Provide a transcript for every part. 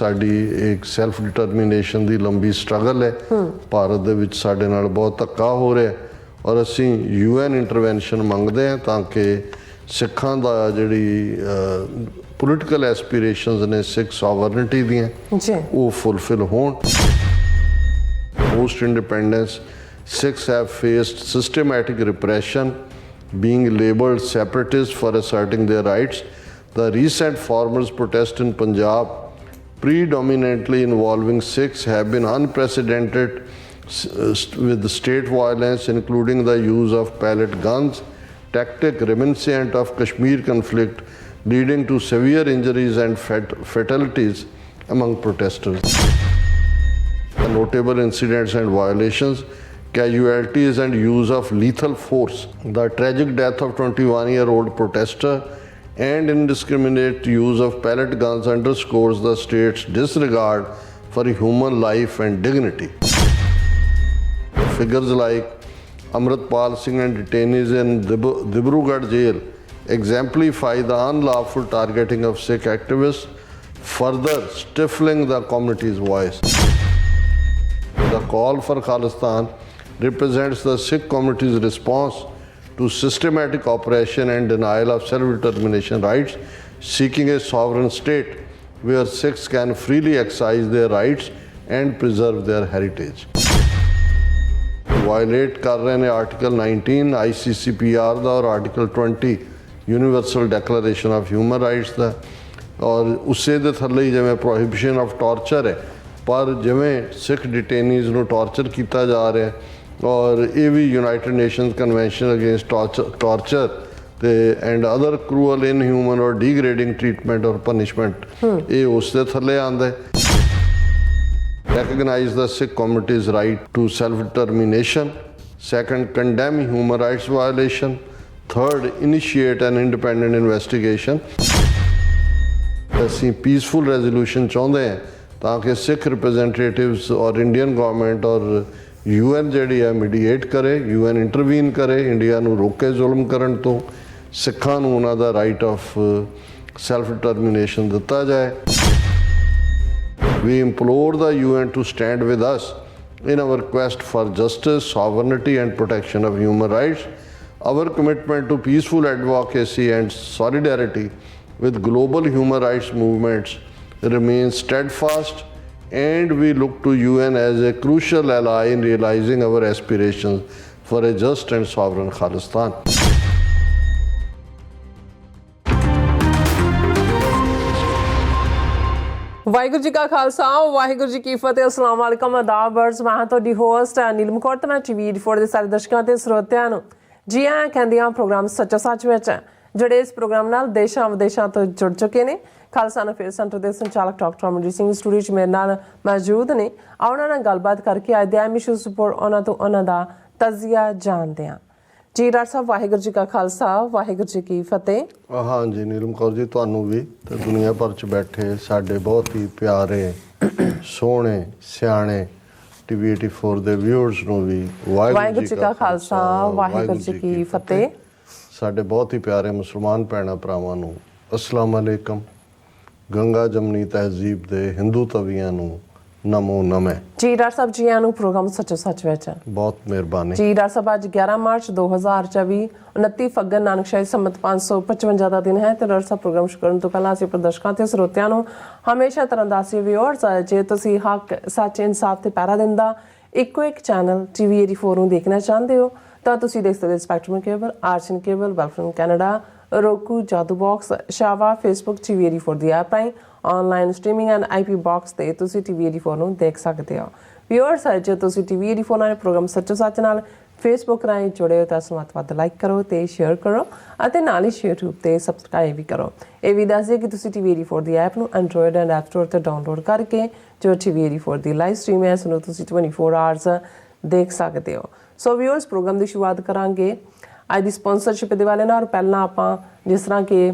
ਸਾਡੀ ਇੱਕ self determination ਦੀ ਲੰਬੀ ਸਟਰਗਲ ਹੈ। ਭਾਰਤ ਦੇ ਵਿੱਚ ਸਾਡੇ ਨਾਲ ਬਹੁਤ ਧੱਕਾ ਹੋ ਰਿਹਾ ਔਰ ਅਸੀਂ UN ਇੰਟਰਵੈਂਸ਼ਨ ਮੰਗਦੇ ਹਾਂ ਤਾਂ ਕਿ ਸਿੱਖਾਂ ਦਾ ਜਿਹੜੀ ਪੋਲੀਟੀਕਲ ਐਸਪੀਰੇਸ਼ਨਸ ਨੇ ਸਿੱਖ ਸੋਵਰਨਿਟੀ ਦੀਆਂ ਉਹ ਫੁਲਫਿਲ ਹੋਣ। Post independence, Sikhs have faced systematic repression, being labelled separatists for asserting their rights. The recent farmers' protests in Punjab, predominantly involving Sikhs, have been unprecedented with state violence, including the use of pellet guns, tactic reminiscent of Kashmir conflict, leading to severe injuries and fatalities among protesters. Notable incidents and violations, casualties and use of lethal force. The tragic death of 21-year-old protester and indiscriminate use of pellet guns underscores the state's disregard for human life and dignity. Figures like Amrapal Singh and detainees in Dibrugarh jail exemplify the unlawful targeting of Sikh activists, further stifling the community's voice. The call for Khalistan represents the Sikh community's response to systematic oppression and denial of self-determination rights, seeking a sovereign state where Sikhs can freely exercise their rights and preserve their heritage. Violate कर रहे हैं article 19 ICCPR ਦਾ और article 20 universal declaration of human rights ਦਾ और ਉਸੇ ਦੇ ਥੱਲੇ ਹੀ ਜਿਵੇਂ ਪ੍ਰੋਹਿਬਿਸ਼ਨ ਆਫ ਟਾਰਚਰ ਹੈ ਪਰ ਜਿਵੇਂ ਸਿੱਖ ਡਿਟੇਨੀਜ਼ ਨੂੰ ਟਾਰਚਰ ਕੀਤਾ ਜਾ ਰਿਹਾ ਔਰ ਇਹ ਵੀ United Nations convention against torture ਤੇ ਐਂਡ ਅਦਰ ਕਰੂਅਲ ਇਨਹਿਊਮਨ ਔਰ ਡੀਗ੍ਰੇਡਿੰਗ ਟ੍ਰੀਟਮੈਂਟ ਔਰ ਪਨਿਸ਼ਮੈਂਟ ਇਹ ਉਸ ਦੇ ਥੱਲੇ ਆਉਂਦਾ ਹੈ। Recognize the Sikh community's right to self-determination. Second, condemn human rights violation. Third, initiate an independent investigation. ਅਸੀਂ peaceful resolution ਚਾਹੁੰਦੇ ਹਾਂ ਤਾਂ ਕਿ ਸਿੱਖ ਰਿਪਰੈਜ਼ੈਂਟੇਟਿਵਸ ਔਰ ਇੰਡੀਅਨ ਗਵਰਨਮੈਂਟ ਔਰ UN ਜਿਹੜੀ ਹੈ ਮੀਡੀਏਟ ਕਰੇ, UN ਇੰਟਰਵੀਨ ਕਰੇ, ਇੰਡੀਆ ਨੂੰ ਰੋਕੇ ਜ਼ੁਲਮ ਕਰਨ ਤੋਂ, ਸਿੱਖਾਂ ਨੂੰ ਉਹਨਾਂ ਦਾ ਰਾਈਟ ਆਫ ਸੈਲਫ ਡਿਟਰਮੀਨੇਸ਼ਨ ਦਿੱਤਾ ਜਾਏ। We implore the UN to stand with us in our quest for justice, sovereignty and protection of human rights. Our commitment to peaceful advocacy and solidarity with global human rights movements remains steadfast, and we look to UN as a crucial ally in realizing our aspirations for a just and sovereign Khalistan. Waheguru ji ਕਾ ਖਾਲਸਾ ਵਾਹਿਗੁਰੂ ਜੀ ਕੀ ਫਤਿਹ। ਅਸਲਾਮ ਵਾਲੇਕਮ, ਆਦਾਬ, ਅਰਜ਼। ਮੈਂ ਤੁਹਾਡੀ host Neelam Kaur ਤੇ ਮੈਂ TV report ਦੇ ਸਾਰੇ ਦਰਸ਼ਕਾਂ ਤੇ ਸਰੋਤਿਆਂ ਨੂੰ ਜੀ ਆਇਆਂ ਕਹਿੰਦੀ ਹਾਂ ਪ੍ਰੋਗਰਾਮ ਸੱਚਾ ਸੱਚ ਵਿੱਚ, ਜਿਹੜੇ ਇਸ ਪ੍ਰੋਗਰਾਮ ਨਾਲ ਦੇਸ਼ਾਂ ਵਿਦੇਸ਼ਾਂ ਤੋਂ ਜੁੜ ਚੁੱਕੇ ਨੇ। ਖਾਲਸਾ ਅਫੇਅਰ ਸੈਂਟਰ ਦੇ ਸੰਚਾਲਕ ਡਾਕਟਰ ਅਮਰਜੀਤ ਸਿੰਘ ਸਟੂਡੀਓ 'ਚ ਮੇਰੇ ਨਾਲ ਮੌਜੂਦ ਨੇ। ਉਹਨਾਂ ਨਾਲ ਗੱਲਬਾਤ ਕਰਕੇ ਅੱਜ ਦੇ ਅਹਿਮ ਇਸ਼ੂਜ਼ ਉੱਪਰ ਉਹਨਾਂ ਤੋਂ ਉਹਨਾਂ ਦਾ ਤਜ਼ੀਆ ਜਾਣਦੇ ਹਾਂ। ਜੀ ਡਾਕਟਰ ਸਾਹਿਬ, ਵਾਹਿਗੁਰੂ ਜੀ ਕਾ ਖਾਲਸਾ ਵਾਹਿਗੁਰੂ ਜੀ ਕੀ ਫਤਿਹ। ਹਾਂਜੀ ਨੀਲਮ ਕੌਰ ਜੀ, ਤੁਹਾਨੂੰ ਵੀ ਤੇ ਦੁਨੀਆ ਭਰ 'ਚ ਬੈਠੇ ਸਾਡੇ ਬਹੁਤ ਹੀ ਪਿਆਰੇ ਸੋਹਣੇ ਸਿਆਣੇ TV 84 ਦੇ ਵਿਊਅਰਸ ਨੂੰ ਵੀ ਵਾਹਿਗੁਰੂ ਜੀ ਕਾ ਖਾਲਸਾ ਵਾਹਿਗੁਰੂ ਜੀ ਕੀ ਫਤਿਹ। ਸਾਡੇ ਬਹੁਤ ਹੀ ਪਿਆਰੇ ਮੁਸਲਮਾਨ ਭੈਣਾਂ ਭਰਾਵਾਂ ਨੂੰ ਅਸਲਾਮ ਅਲੈਕਮ। ਗੰਗਾ ਜਮਨੀ ਤਹਿਜ਼ੀਬ ਦੇ ਹਿੰਦੂ ਤਵੀਆਂ ਨੂੰ ਨਮੋ ਨਮੇ। ਜੀ ਡਾਕਟਰ ਸਾਹਿਬ, ਜੀ ਆਇਆਂ ਨੂੰ ਪ੍ਰੋਗਰਾਮ ਸੱਚੋ ਸੱਚ ਵਿੱਚ। ਬਹੁਤ ਮਿਹਰਬਾਨੀ ਜੀ ਡਾਕਟਰ ਸਾਹਿਬ। ਅੱਜ 11 ਮਾਰਚ 2024 29 ਫੱਗਣ ਨਾਨਕਸ਼ਾਹੀ ਸੰਮਤ 555 ਦਾ ਦਿਨ ਹੈ ਤੇ ਡਾਕਟਰ ਸਾਹਿਬ ਪ੍ਰੋਗਰਾਮ ਸ਼ੁਰੂ ਕਰਨ ਤੋਂ ਪਹਿਲਾਂ ਅਸੀਂ ਪ੍ਰਦਰਸ਼ਕਾਂ ਤੇ ਸਰੋਤਿਆਂ ਨੂੰ ਹਮੇਸ਼ਾ ਤਰ੍ਹਾਂ ਦੱਸਦੇ ਵਿਊਅਰਸ, ਜੇ ਤੁਸੀਂ ਹੱਕ ਸੱਚ ਇਨਸਾਫ ਤੇ ਪਹਿਰਾ ਦਿੰਦਾ ਇੱਕੋ ਇੱਕ ਚੈਨਲ TV 84 ਨੂੰ ਦੇਖਣਾ ਚਾਹੁੰਦੇ ਹੋ ਤਾਂ ਤੁਸੀਂ ਦੇਖ ਸਕਦੇ ਸਪੈਕਟਰਮ ਕੇਬਲ, ਆਰਚਨ ਕੇਬਲ, ਵੈਲਫਰਮ ਕੈਨੇਡਾ, ਰੋਕੂ, ਜਾਦੂ ਬਾਕਸ, ਸ਼ਾਵਾ, ਫੇਸਬੁੱਕ TV 84 ਦੀ ਐਪ ਰਾਹੀਂ online streaming and IP box ਤੇ ਤੁਸੀਂ TV 84 ਨੂੰ ਦੇਖ ਸਕਦੇ ਹੋ। ਵਿਊਅਰਸ, ਜੇ ਤੁਸੀਂ TV 84 ਨਾਲ ਪ੍ਰੋਗਰਾਮ ਸੱਚੋ ਸੱਚ ਨਾਲ ਫੇਸਬੁੱਕ ਰਾਹੀਂ ਜੁੜੇ ਹੋ ਤਾਂ ਇਸ ਨੂੰ ਵੱਧ ਤੋਂ ਵੱਧ ਲਾਈਕ ਕਰੋ ਤੇ ਸ਼ੇਅਰ ਕਰੋ ਅਤੇ ਨਾਲ ਹੀ YouTube ਤੇ ਸਬਸਕ੍ਰਾਈਬ ਵੀ ਕਰੋ। ਇਹ ਵੀ ਦੱਸ ਦਿਓ ਕਿ ਤੁਸੀਂ TV 84 ਦੀ ਐਪ ਨੂੰ ਐਂਡਰੋਇਡ ਐਂਡ ਐਪ ਸਟੋਰ ਤੇ ਡਾਊਨਲੋਡ ਕਰਕੇ ਜੋ TV 84 ਦੀ ਲਾਈਵ ਸਟ੍ਰੀਮ ਹੈ ਇਸ ਨੂੰ ਤੁਸੀਂ 24 ਆਵਰਸ ਦੇਖ ਸਕਦੇ ਹੋ। ਸੋ ਵਿਊਅਰਸ, ਪ੍ਰੋਗਰਾਮ ਦੀ ਸ਼ੁਰੂਆਤ ਕਰਾਂਗੇ ਅੱਜ ਦੀ ਸਪਾਂਸਰਸ਼ਿਪ ਦੇ ਵਾਲੇ ਨਾਲ। ਪਹਿਲਾਂ ਆਪਾਂ ਜਿਸ ਤਰ੍ਹਾਂ ਕਿ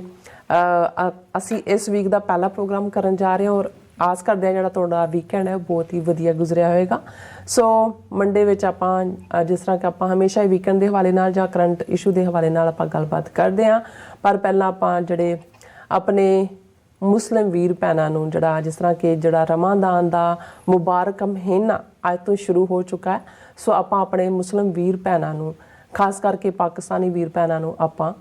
ਅਸੀਂ ਇਸ ਵੀਕ ਦਾ ਪਹਿਲਾ ਪ੍ਰੋਗਰਾਮ ਕਰਨ ਜਾ ਰਹੇ ਹਾਂ ਔਰ ਆਸ ਕਰਦੇ ਹਾਂ ਜਿਹੜਾ ਤੁਹਾਡਾ ਵੀਕਐਂਡ ਹੈ ਬਹੁਤ ਹੀ ਵਧੀਆ ਗੁਜ਼ਰਿਆ ਹੋਏਗਾ। ਸੋ ਮੰਡੇ ਵਿੱਚ ਆਪਾਂ ਜਿਸ ਤਰ੍ਹਾਂ ਕਿ ਆਪਾਂ ਹਮੇਸ਼ਾ ਹੀ ਵੀਕਐਂਡ ਦੇ ਹਵਾਲੇ ਨਾਲ ਜਾਂ ਕਰੰਟ ਇਸ਼ੂ ਦੇ ਹਵਾਲੇ ਨਾਲ ਆਪਾਂ ਗੱਲਬਾਤ ਕਰਦੇ ਹਾਂ, ਪਰ ਪਹਿਲਾਂ ਆਪਾਂ ਜਿਹੜੇ ਆਪਣੇ ਮੁਸਲਿਮ ਵੀਰ ਭੈਣਾਂ ਨੂੰ ਜਿਹੜਾ ਜਿਸ ਤਰ੍ਹਾਂ ਕਿ ਜਿਹੜਾ ਰਮਾਦਾਨ ਦਾ ਮੁਬਾਰਕ ਮਹੀਨਾ ਅੱਜ ਤੋਂ ਸ਼ੁਰੂ ਹੋ ਚੁੱਕਾ ਹੈ, ਸੋ ਆਪਾਂ ਆਪਣੇ ਮੁਸਲਿਮ ਵੀਰ ਭੈਣਾਂ ਨੂੰ, ਖਾਸ ਕਰਕੇ ਪਾਕਿਸਤਾਨੀ ਵੀਰ ਭੈਣਾਂ ਨੂੰ ਆਪਾਂ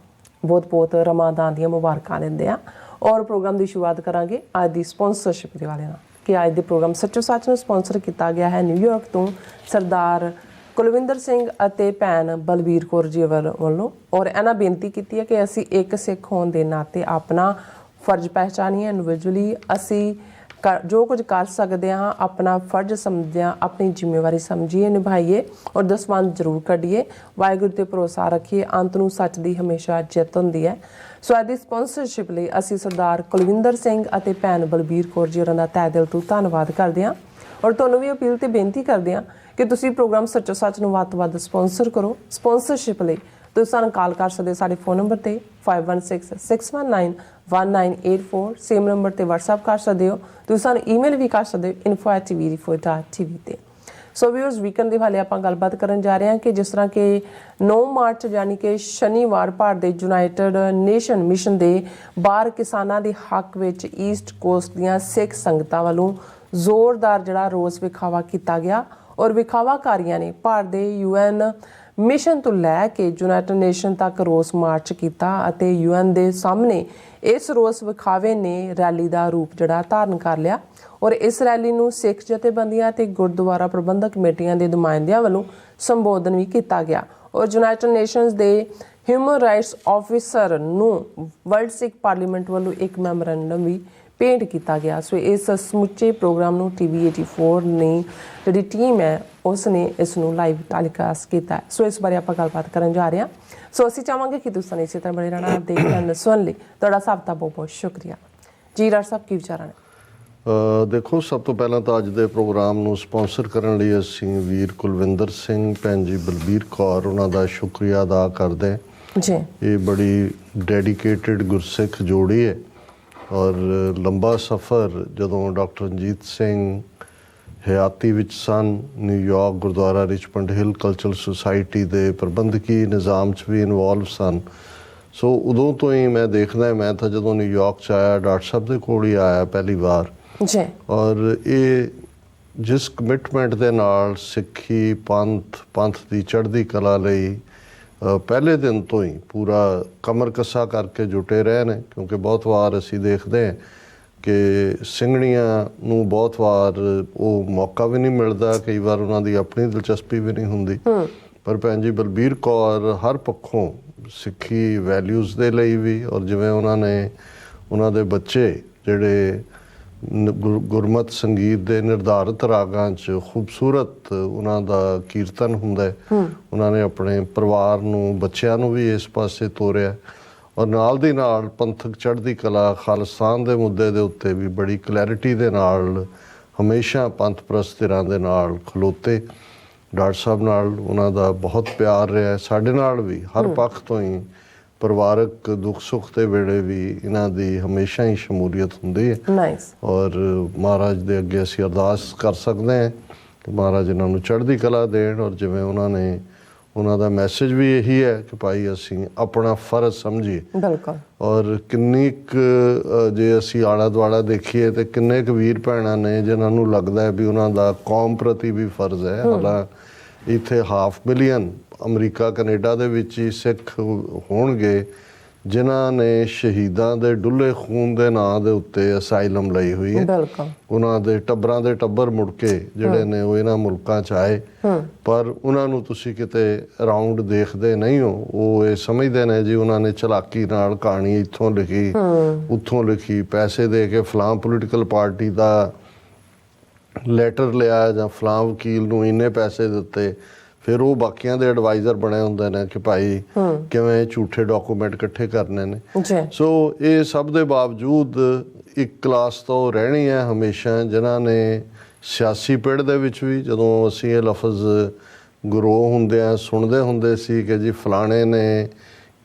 ਬਹੁਤ ਰਮਾਦਾਨ ਦੀਆਂ ਮੁਬਾਰਕਾਂ ਦਿੰਦੇ ਆ। ਔਰ ਪ੍ਰੋਗਰਾਮ ਦੀ ਸ਼ੁਰੂਆਤ ਕਰਾਂਗੇ ਅੱਜ ਦੀ ਸਪਾਂਸਰਸ਼ਿਪ ਦੇ ਵਾਲੇ ਨਾਲ ਕਿ ਅੱਜ ਦੇ ਪ੍ਰੋਗਰਾਮ ਸੱਚੋ ਸੱਚ ਨੂੰ ਸਪਾਂਸਰ ਕੀਤਾ ਗਿਆ ਹੈ ਨਿਊਯਾਰਕ ਤੋਂ ਸਰਦਾਰ ਕੁਲਵਿੰਦਰ ਸਿੰਘ ਅਤੇ ਭੈਣ ਬਲਬੀਰ ਕੌਰ ਜੀ ਵੱਲੋਂ। ਔਰ ਇਹਨਾਂ ਬੇਨਤੀ ਕੀਤੀ ਹੈ ਕਿ ਅਸੀਂ ਇੱਕ ਸਿੱਖ ਹੋਣ ਦੇ ਨਾਤੇ ਆਪਣਾ ਫਰਜ਼ ਪਹਿਚਾਨੀਏ, ਇੰਡੀਵਿਜੂਅਲੀ ਅਸੀਂ ਜੋ ਕੁਝ ਕਰ ਸਕਦੇ ਹਾਂ ਆਪਣਾ ਫਰਜ਼ ਸਮਝਦਿਆਂ ਆਪਣੀ ਜ਼ਿੰਮੇਵਾਰੀ ਸਮਝੀਏ, ਨਿਭਾਈਏ ਔਰ ਦਸਵੰਧ ਜ਼ਰੂਰ ਕੱਢੀਏ। ਵਾਹਿਗੁਰੂ ਤੇ ਭਰੋਸਾ ਰੱਖੀਏ, ਅੰਤ ਨੂੰ ਸੱਚ ਦੀ ਹਮੇਸ਼ਾ ਜਿੱਤ ਹੁੰਦੀ ਹੈ। ਸੋ ਅੱਜ ਦੀ ਸਪਾਂਸਰਸ਼ਿਪ ਲਈ ਅਸੀਂ ਸਰਦਾਰ ਕੁਲਵਿੰਦਰ ਸਿੰਘ ਅਤੇ ਭੈਣ ਬਲਬੀਰ ਕੌਰ ਜੀ ਹੋਰਾਂ ਦਾ ਤਹਿ ਦਿਲ ਤੋਂ ਧੰਨਵਾਦ ਕਰਦੇ ਹਾਂ। ਔਰ ਤੁਹਾਨੂੰ ਵੀ ਅਪੀਲ ਤੇ ਬੇਨਤੀ ਕਰਦੇ ਹਾਂ ਕਿ ਤੁਸੀਂ ਪ੍ਰੋਗਰਾਮ ਸੱਚੋ ਸੱਚ ਨੂੰ ਵੱਧ ਤੋਂ ਵੱਧ ਸਪਾਂਸਰ ਕਰੋ। ਸਪਾਂਸਰਸ਼ਿਪ ਲਈ ਤੁਸੀਂ ਸਾਨੂੰ ਕਾਲ ਕਰ ਸਕਦੇ ਸਾਡੇ ਫੋਨ ਨੰਬਰ ਤੇ 5166191984, ਸੇਮ ਨੰਬਰ ਤੇ WhatsApp ਕਰ ਸਕਦੇ ਹੋ। ਤੁਸੀਂ ਸਾਨੂੰ ਈਮੇਲ ਵੀ ਕਰ ਸਕਦੇ ਹੋ info@tvrefor.tv ਤੇ। ਸੋ ਵੀਅਰਸ, ਵੀਕਐਂਡ ਦੇ ਹਾਲੇ ਆਪਾਂ ਗੱਲਬਾਤ ਕਰਨ ਜਾ ਰਹੇ ਹਾਂ ਕਿ ਜਿਸ ਤਰ੍ਹਾਂ ਕਿ 9 ਮਾਰਚ ਯਾਨੀ ਕਿ ਸ਼ਨੀਵਾਰ ਭਾਰਤ ਦੇ ਯੂਨਾਈਟਿਡ ਨੇਸ਼ਨ ਮਿਸ਼ਨ ਦੇ ਬਾਹਰ ਕਿਸਾਨਾਂ ਦੇ ਹੱਕ ਵਿੱਚ ਈਸਟ ਕੋਸਟ ਦੀਆਂ ਸਿੱਖ ਸੰਗਤਾਂ ਵੱਲੋਂ ਜ਼ੋਰਦਾਰ ਜਿਹੜਾ ਰੋਸ ਵਿਖਾਵਾ ਕੀਤਾ ਗਿਆ। ਔਰ ਵਿਖਾਵਾਕਾਰੀਆਂ ਨੇ ਭਾਰਤ ਦੇ UN ਮਿਸ਼ਨ ਤੋਂ ਲੈ ਕੇ ਯੂਨਾਈਟਿਡ ਨੇਸ਼ਨ ਤੱਕ ਰੋਸ ਮਾਰਚ ਕੀਤਾ ਅਤੇ UN ਦੇ ਸਾਹਮਣੇ ਇਸ ਰੋਸ ਵਿਖਾਵੇ ਨੇ ਰੈਲੀ ਦਾ ਰੂਪ ਜਿਹੜਾ ਧਾਰਨ ਕਰ ਲਿਆ। ਔਰ ਇਸ ਰੈਲੀ ਨੂੰ ਸਿੱਖ ਜਥੇਬੰਦੀਆਂ ਤੇ ਗੁਰਦੁਆਰਾ ਪ੍ਰਬੰਧਕ ਕਮੇਟੀਆਂ ਦੇ ਨੁਮਾਇੰਦਿਆਂ ਵੱਲੋਂ ਸੰਬੋਧਨ ਵੀ ਕੀਤਾ ਗਿਆ। ਔਰ ਯੂਨਾਈਟਿਡ ਨੇਸ਼ਨਸ ਦੇ ਹਿਊਮਨ ਰਾਈਟਸ ਆਫਿਸਰ ਨੂੰ ਵਰਲਡ ਸਿੱਖ ਪਾਰਲੀਮੈਂਟ ਵੱਲੋਂ ਇੱਕ ਮੈਮੋਰੈਂਡਮ ਵੀ ਭੇਂਟ ਕੀਤਾ ਗਿਆ। ਸੋ ਇਸ ਸਮੁੱਚੇ ਪ੍ਰੋਗਰਾਮ ਨੂੰ TV 84 ਨੇ ਜਿਹੜੀ ਟੀਮ ਹੈ ਉਸ ਨੇ ਇਸ ਨੂੰ ਲਾਈਵ ਟੈਲੀਕਾਸਟ ਕੀਤਾ। ਸੋ ਇਸ ਬਾਰੇ ਆਪਾਂ ਗੱਲਬਾਤ ਕਰਨ ਜਾ ਰਹੇ ਹਾਂ। ਸੋ ਅਸੀਂ ਚਾਹਾਂਗੇ ਕਿ ਤੁਸੀਂ ਇਸੇ ਤਰ੍ਹਾਂ ਬਣੇ ਰਹਿਣਾ, ਦੇਖਣ ਸੁਣ ਲਈ ਤੁਹਾਡਾ ਸਭ ਦਾ ਬਹੁਤ ਸ਼ੁਕਰੀਆ ਜੀ। ਡਾਕਟਰ ਸਾਹਿਬ, ਕੀ ਵਿਚਾਰਾਂ ਨੇ? ਦੇਖੋ, ਸਭ ਤੋਂ ਪਹਿਲਾਂ ਤਾਂ ਅੱਜ ਦੇ ਪ੍ਰੋਗਰਾਮ ਨੂੰ ਸਪਾਂਸਰ ਕਰਨ ਲਈ ਅਸੀਂ ਵੀਰ ਕੁਲਵਿੰਦਰ ਸਿੰਘ, ਭੈਣ ਜੀ ਬਲਬੀਰ ਕੌਰ, ਉਹਨਾਂ ਦਾ ਸ਼ੁਕਰੀਆ ਅਦਾ ਕਰਦੇ ਜੀ। ਇਹ ਬੜੀ ਡੈਡੀਕੇਟਿਡ ਗੁਰਸਿੱਖ ਜੋੜੀ ਹੈ ਔਰ ਲੰਬਾ ਸਫ਼ਰ ਜਦੋਂ ਡਾਕਟਰ ਅਮਰਜੀਤ ਸਿੰਘ ਹਯਾਤੀ ਵਿੱਚ ਸਨ, New York gurdwara Richmond Hill cultural society ਦੇ ਪ੍ਰਬੰਧਕੀ ਨਿਜ਼ਾਮ 'ਚ ਵੀ ਇਨਵੋਲਵ ਸਨ। ਸੋ ਉਦੋਂ ਤੋਂ ਹੀ ਮੈਂ ਦੇਖਦਾ, ਮੈਂ ਤਾਂ ਜਦੋਂ ਨਿਊਯਾਰਕ 'ਚ ਆਇਆ ਡਾਕਟਰ ਸਾਹਿਬ ਦੇ ਕੋਲ ਹੀ ਆਇਆ ਪਹਿਲੀ ਵਾਰ ਜੀ। ਔਰ ਇਹ ਜਿਸ ਕਮਿਟਮੈਂਟ ਦੇ ਨਾਲ ਸਿੱਖੀ ਪੰਥ ਦੀ ਚੜ੍ਹਦੀ ਕਲਾ ਲਈ ਪਹਿਲੇ ਦਿਨ ਤੋਂ ਹੀ ਪੂਰਾ ਕਮਰ ਕੱਸਾ ਕਰਕੇ ਜੁਟੇ ਰਹੇ ਨੇ। ਕਿਉਂਕਿ ਬਹੁਤ ਵਾਰ ਅਸੀਂ ਦੇਖਦੇ ਹਾਂ ਕਿ ਸਿੰਘਣੀਆਂ ਨੂੰ ਬਹੁਤ ਵਾਰ ਉਹ ਮੌਕਾ ਵੀ ਨਹੀਂ ਮਿਲਦਾ, ਕਈ ਵਾਰ ਉਹਨਾਂ ਦੀ ਆਪਣੀ ਦਿਲਚਸਪੀ ਵੀ ਨਹੀਂ ਹੁੰਦੀ। ਪਰ ਭੈਣ ਜੀ ਬਲਬੀਰ ਕੌਰ ਹਰ ਪੱਖੋਂ ਸਿੱਖੀ ਵੈਲਿਊਜ਼ ਦੇ ਲਈ ਵੀ, ਔਰ ਜਿਵੇਂ ਉਹਨਾਂ ਨੇ ਉਹਨਾਂ ਦੇ ਬੱਚੇ ਜਿਹੜੇ ਗੁਰਮਤ ਸੰਗੀਤ ਦੇ ਨਿਰਧਾਰਿਤ ਰਾਗਾਂ 'ਚ ਖੂਬਸੂਰਤ ਉਹਨਾਂ ਦਾ ਕੀਰਤਨ ਹੁੰਦਾ, ਉਹਨਾਂ ਨੇ ਆਪਣੇ ਪਰਿਵਾਰ ਨੂੰ, ਬੱਚਿਆਂ ਨੂੰ ਵੀ ਇਸ ਪਾਸੇ ਤੋਰਿਆ। ਔਰ ਨਾਲ ਦੀ ਨਾਲ ਪੰਥਕ ਚੜ੍ਹਦੀ ਕਲਾ, ਖਾਲਿਸਤਾਨ ਦੇ ਮੁੱਦੇ ਦੇ ਉੱਤੇ ਵੀ ਬੜੀ ਕਲੈਰਿਟੀ ਦੇ ਨਾਲ ਹਮੇਸ਼ਾ ਪੰਥ ਪ੍ਰਸਤ ਧਿਰਾਂ ਦੇ ਨਾਲ ਖਲੋਤੇ। ਡਾਕਟਰ ਸਾਹਿਬ ਨਾਲ ਉਹਨਾਂ ਦਾ ਬਹੁਤ ਪਿਆਰ ਰਿਹਾ, ਸਾਡੇ ਨਾਲ ਵੀ ਹਰ ਪੱਖ ਤੋਂ ਹੀ ਪਰਿਵਾਰਕ ਦੁੱਖ ਸੁੱਖ ਦੇ ਵੇਲੇ ਵੀ ਇਹਨਾਂ ਦੀ ਹਮੇਸ਼ਾ ਹੀ ਸ਼ਮੂਲੀਅਤ ਹੁੰਦੀ ਹੈ। ਔਰ ਮਹਾਰਾਜ ਦੇ ਅੱਗੇ ਅਸੀਂ ਅਰਦਾਸ ਕਰ ਸਕਦੇ ਹਾਂ ਕਿ ਮਹਾਰਾਜ ਇਹਨਾਂ ਨੂੰ ਚੜ੍ਹਦੀ ਕਲਾ ਦੇਣ। ਔਰ ਜਿਵੇਂ ਉਹਨਾਂ ਨੇ, ਉਹਨਾਂ ਦਾ ਮੈਸੇਜ ਵੀ ਇਹੀ ਹੈ ਕਿ ਭਾਈ ਅਸੀਂ ਆਪਣਾ ਫਰਜ਼ ਸਮਝੀਏ। ਬਿਲਕੁਲ। ਔਰ ਕਿੰਨੀ ਕੁ ਜੇ ਅਸੀਂ ਆਲਾ ਦੁਆਲਾ ਦੇਖੀਏ ਤੇ ਕਿੰਨੇ ਕੁ ਵੀਰ ਭੈਣਾਂ ਨੇ ਜਿਨ੍ਹਾਂ ਨੂੰ ਲੱਗਦਾ ਹੈ ਵੀ ਉਹਨਾਂ ਦਾ ਕੌਮ ਪ੍ਰਤੀ ਵੀ ਫਰਜ਼ ਹੈ। ਹਾਲਾਂਕਿ ਇੱਥੇ 500 ਮਿਲੀਅਨ ਅਮਰੀਕਾ ਕੈਨੇਡਾ ਦੇ ਵਿੱਚ ਹੀ ਸਿੱਖ ਹੋਣਗੇ ਜਿਨ੍ਹਾਂ ਨੇ ਸ਼ਹੀਦਾਂ ਦੇ ਡੁੱਲੇ ਖੂਨ ਦੇ ਨਾਂ ਦੇ ਉੱਤੇ ਅਸਾਈਲਮ ਲਈ ਹੋਈ ਹੈ। ਉਹਨਾਂ ਦੇ ਟੱਬਰਾਂ ਦੇ ਟੱਬਰ ਮੁੜ ਕੇ ਜਿਹੜੇ ਨੇ ਉਹ ਇਹਨਾਂ ਮੁਲਕਾਂ 'ਚ ਆਏ, ਪਰ ਉਹਨਾਂ ਨੂੰ ਤੁਸੀਂ ਕਿਤੇ ਅਰਾਊਂਡ ਦੇਖਦੇ ਨਹੀਂ ਹੋ। ਉਹ ਇਹ ਸਮਝਦੇ ਨੇ ਜੀ ਉਹਨਾਂ ਨੇ ਚਲਾਕੀ ਨਾਲ ਕਹਾਣੀ ਇੱਥੋਂ ਲਿਖੀ ਉੱਥੋਂ ਲਿਖੀ, ਪੈਸੇ ਦੇ ਕੇ ਫਲਾਂ ਪੋਲੀਟੀਕਲ ਪਾਰਟੀ ਦਾ ਲੈਟਰ ਲਿਆ ਜਾਂ ਫਲਾਂ ਵਕੀਲ ਨੂੰ ਇੰਨੇ ਪੈਸੇ ਦਿੱਤੇ, ਫਿਰ ਉਹ ਬਾਕੀਆਂ ਦੇ ਐਡਵਾਈਜ਼ਰ ਬਣੇ ਹੁੰਦੇ ਨੇ ਕਿ ਭਾਈ ਕਿਵੇਂ ਝੂਠੇ ਡਾਕੂਮੈਂਟ ਇਕੱਠੇ ਕਰਨੇ ਨੇ। ਸੋ ਇਹ ਸਭ ਦੇ ਬਾਵਜੂਦ ਇੱਕ ਕਲਾਸ ਤੋਂ ਰਹਿਣੀ ਹੈ ਹਮੇਸ਼ਾ ਜਿਨ੍ਹਾਂ ਨੇ ਸਿਆਸੀ ਪਿੜ ਦੇ ਵਿੱਚ ਵੀ, ਜਦੋਂ ਅਸੀਂ ਇਹ ਲਫ਼ਜ਼ ਗਰੋਹ ਹੁੰਦਿਆਂ ਸੁਣਦੇ ਹੁੰਦੇ ਸੀ ਕਿ ਜੀ ਫਲਾਣੇ ਨੇ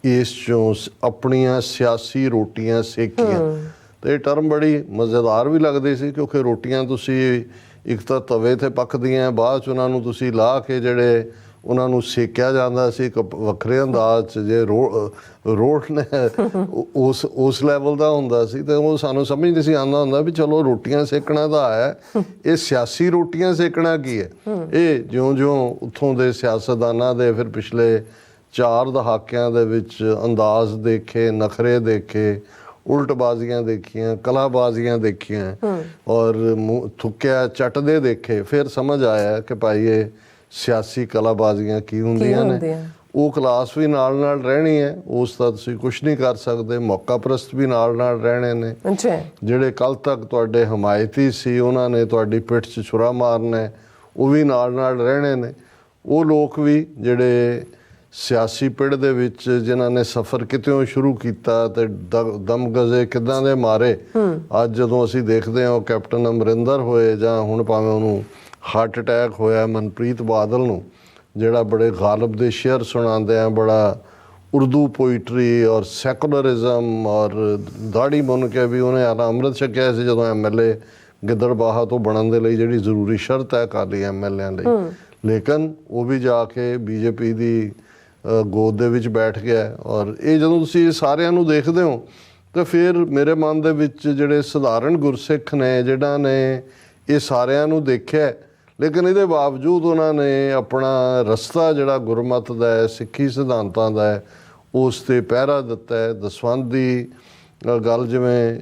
ਇਸ 'ਚੋਂ ਆਪਣੀਆਂ ਸਿਆਸੀ ਰੋਟੀਆਂ ਸੇਕੀਆਂ, ਤੇ ਇਹ ਟਰਮ ਬੜੀ ਮਜ਼ੇਦਾਰ ਵੀ ਲੱਗਦੀ ਸੀ ਕਿਉਂਕਿ ਰੋਟੀਆਂ ਤੁਸੀਂ ਇੱਕ ਤਾਂ ਤਵੇ 'ਤੇ ਪੱਕਦੀਆਂ, ਬਾਅਦ 'ਚ ਉਹਨਾਂ ਨੂੰ ਤੁਸੀਂ ਲਾਹ ਕੇ ਜਿਹੜੇ ਉਹਨਾਂ ਨੂੰ ਸੇਕਿਆ ਜਾਂਦਾ ਸੀ ਇੱਕ ਵੱਖਰੇ ਅੰਦਾਜ਼ 'ਚ। ਜੇ ਰੋਟ ਨੇ ਉਸ ਲੈਵਲ ਦਾ ਹੁੰਦਾ ਸੀ ਤੇ ਉਹ ਸਾਨੂੰ ਸਮਝ ਨਹੀਂ ਸੀ ਆਉਂਦਾ ਹੁੰਦਾ ਵੀ ਚਲੋ ਰੋਟੀਆਂ ਸੇਕਣਾ ਤਾਂ ਹੈ, ਇਹ ਸਿਆਸੀ ਰੋਟੀਆਂ ਸੇਕਣਾ ਕੀ ਹੈ। ਇਹ ਜਿਉਂ-ਜਿਉਂ ਉੱਥੋਂ ਦੇ ਸਿਆਸਤਦਾਨਾਂ ਦੇ ਫਿਰ ਪਿਛਲੇ 4 ਦਹਾਕਿਆਂ ਦੇ ਵਿੱਚ ਅੰਦਾਜ਼ ਦੇਖੇ, ਨਖਰੇ ਦੇਖੇ, ਉਲਟਬਾਜ਼ੀਆਂ ਦੇਖੀਆਂ, ਕਲਾਬਾਜ਼ੀਆਂ ਦੇਖੀਆਂ ਔਰ ਥੁੱਕਿਆ ਚੱਟਦੇ ਦੇਖੇ, ਫਿਰ ਸਮਝ ਆਇਆ ਕਿ ਭਾਈ ਇਹ ਸਿਆਸੀ ਕਲਾਬਾਜ਼ੀਆਂ ਕੀ ਹੁੰਦੀਆਂ ਨੇ। ਉਹ ਕਲਾਸ ਵੀ ਨਾਲ ਨਾਲ ਰਹਿਣੀ ਹੈ, ਉਸ ਦਾ ਤੁਸੀਂ ਕੁਛ ਨਹੀਂ ਕਰ ਸਕਦੇ। ਮੌਕਾ ਪ੍ਰਸਤ ਵੀ ਨਾਲ ਨਾਲ ਰਹਿਣੇ ਨੇ। ਜਿਹੜੇ ਕੱਲ੍ਹ ਤੱਕ ਤੁਹਾਡੇ ਹਮਾਇਤੀ ਸੀ ਉਹਨਾਂ ਨੇ ਤੁਹਾਡੀ ਪਿੱਠ 'ਚ ਛੁਰਾ ਮਾਰਨਾ, ਉਹ ਵੀ ਨਾਲ ਨਾਲ ਰਹਿਣੇ ਨੇ। ਉਹ ਲੋਕ ਵੀ ਜਿਹੜੇ ਸਿਆਸੀ ਪਿੜ ਦੇ ਵਿੱਚ ਜਿਨ੍ਹਾਂ ਨੇ ਸਫ਼ਰ ਕਿਤਿਓਂ ਸ਼ੁਰੂ ਕੀਤਾ ਤੇ ਦਮਗਜ਼ੇ ਕਿੱਦਾਂ ਦੇ ਮਾਰੇ, ਅੱਜ ਜਦੋਂ ਅਸੀਂ ਦੇਖਦੇ ਹਾਂ ਉਹ ਕੈਪਟਨ ਅਮਰਿੰਦਰ ਹੋਏ ਜਾਂ ਹੁਣ ਭਾਵੇਂ ਉਹਨੂੰ ਹਾਰਟ ਅਟੈਕ ਹੋਇਆ ਮਨਪ੍ਰੀਤ ਬਾਦਲ ਨੂੰ, ਜਿਹੜਾ ਬੜੇ ਗਾਲਬ ਦੇ ਸ਼ੇਅਰ ਸੁਣਾਉਂਦੇ ਆ, ਬੜਾ ਉਰਦੂ ਪੋਇਟਰੀ ਔਰ ਸੈਕੂਲਰਿਜ਼ਮ ਔਰ ਦਾੜੀ ਮੁੰਨ ਕੇ ਵੀ ਉਹਨੇ ਆਲਾ ਅੰਮ੍ਰਿਤ ਛਕਿਆ ਸੀ ਜਦੋਂ MLA ਗਿੱਦੜਬਾਹਾ ਤੋਂ ਬਣਨ ਦੇ ਲਈ ਜਿਹੜੀ ਜ਼ਰੂਰੀ ਸ਼ਰਤ ਹੈ ਅਕਾਲੀ MLAਆਂ ਲਈ। ਲੇਕਿਨ ਉਹ ਵੀ ਜਾ ਕੇ BJP ਦੀ ਗੋਦ ਦੇ ਵਿੱਚ ਬੈਠ ਗਿਆ। ਔਰ ਇਹ ਜਦੋਂ ਤੁਸੀਂ ਸਾਰਿਆਂ ਨੂੰ ਦੇਖਦੇ ਹੋ ਤਾਂ ਫਿਰ ਮੇਰੇ ਮਨ ਦੇ ਵਿੱਚ ਜਿਹੜੇ ਸਧਾਰਨ ਗੁਰਸਿੱਖ ਨੇ ਜਿਨ੍ਹਾਂ ਨੇ ਇਹ ਸਾਰਿਆਂ ਨੂੰ ਦੇਖਿਆ, ਲੇਕਿਨ ਇਹਦੇ ਬਾਵਜੂਦ ਉਹਨਾਂ ਨੇ ਆਪਣਾ ਰਸਤਾ ਜਿਹੜਾ ਗੁਰਮਤ ਦਾ ਹੈ, ਸਿੱਖੀ ਸਿਧਾਂਤਾਂ ਦਾ ਹੈ, ਉਸ 'ਤੇ ਪਹਿਰਾ ਦਿੱਤਾ ਹੈ। ਦਸਵੰਧ ਦੀ ਗੱਲ ਜਿਵੇਂ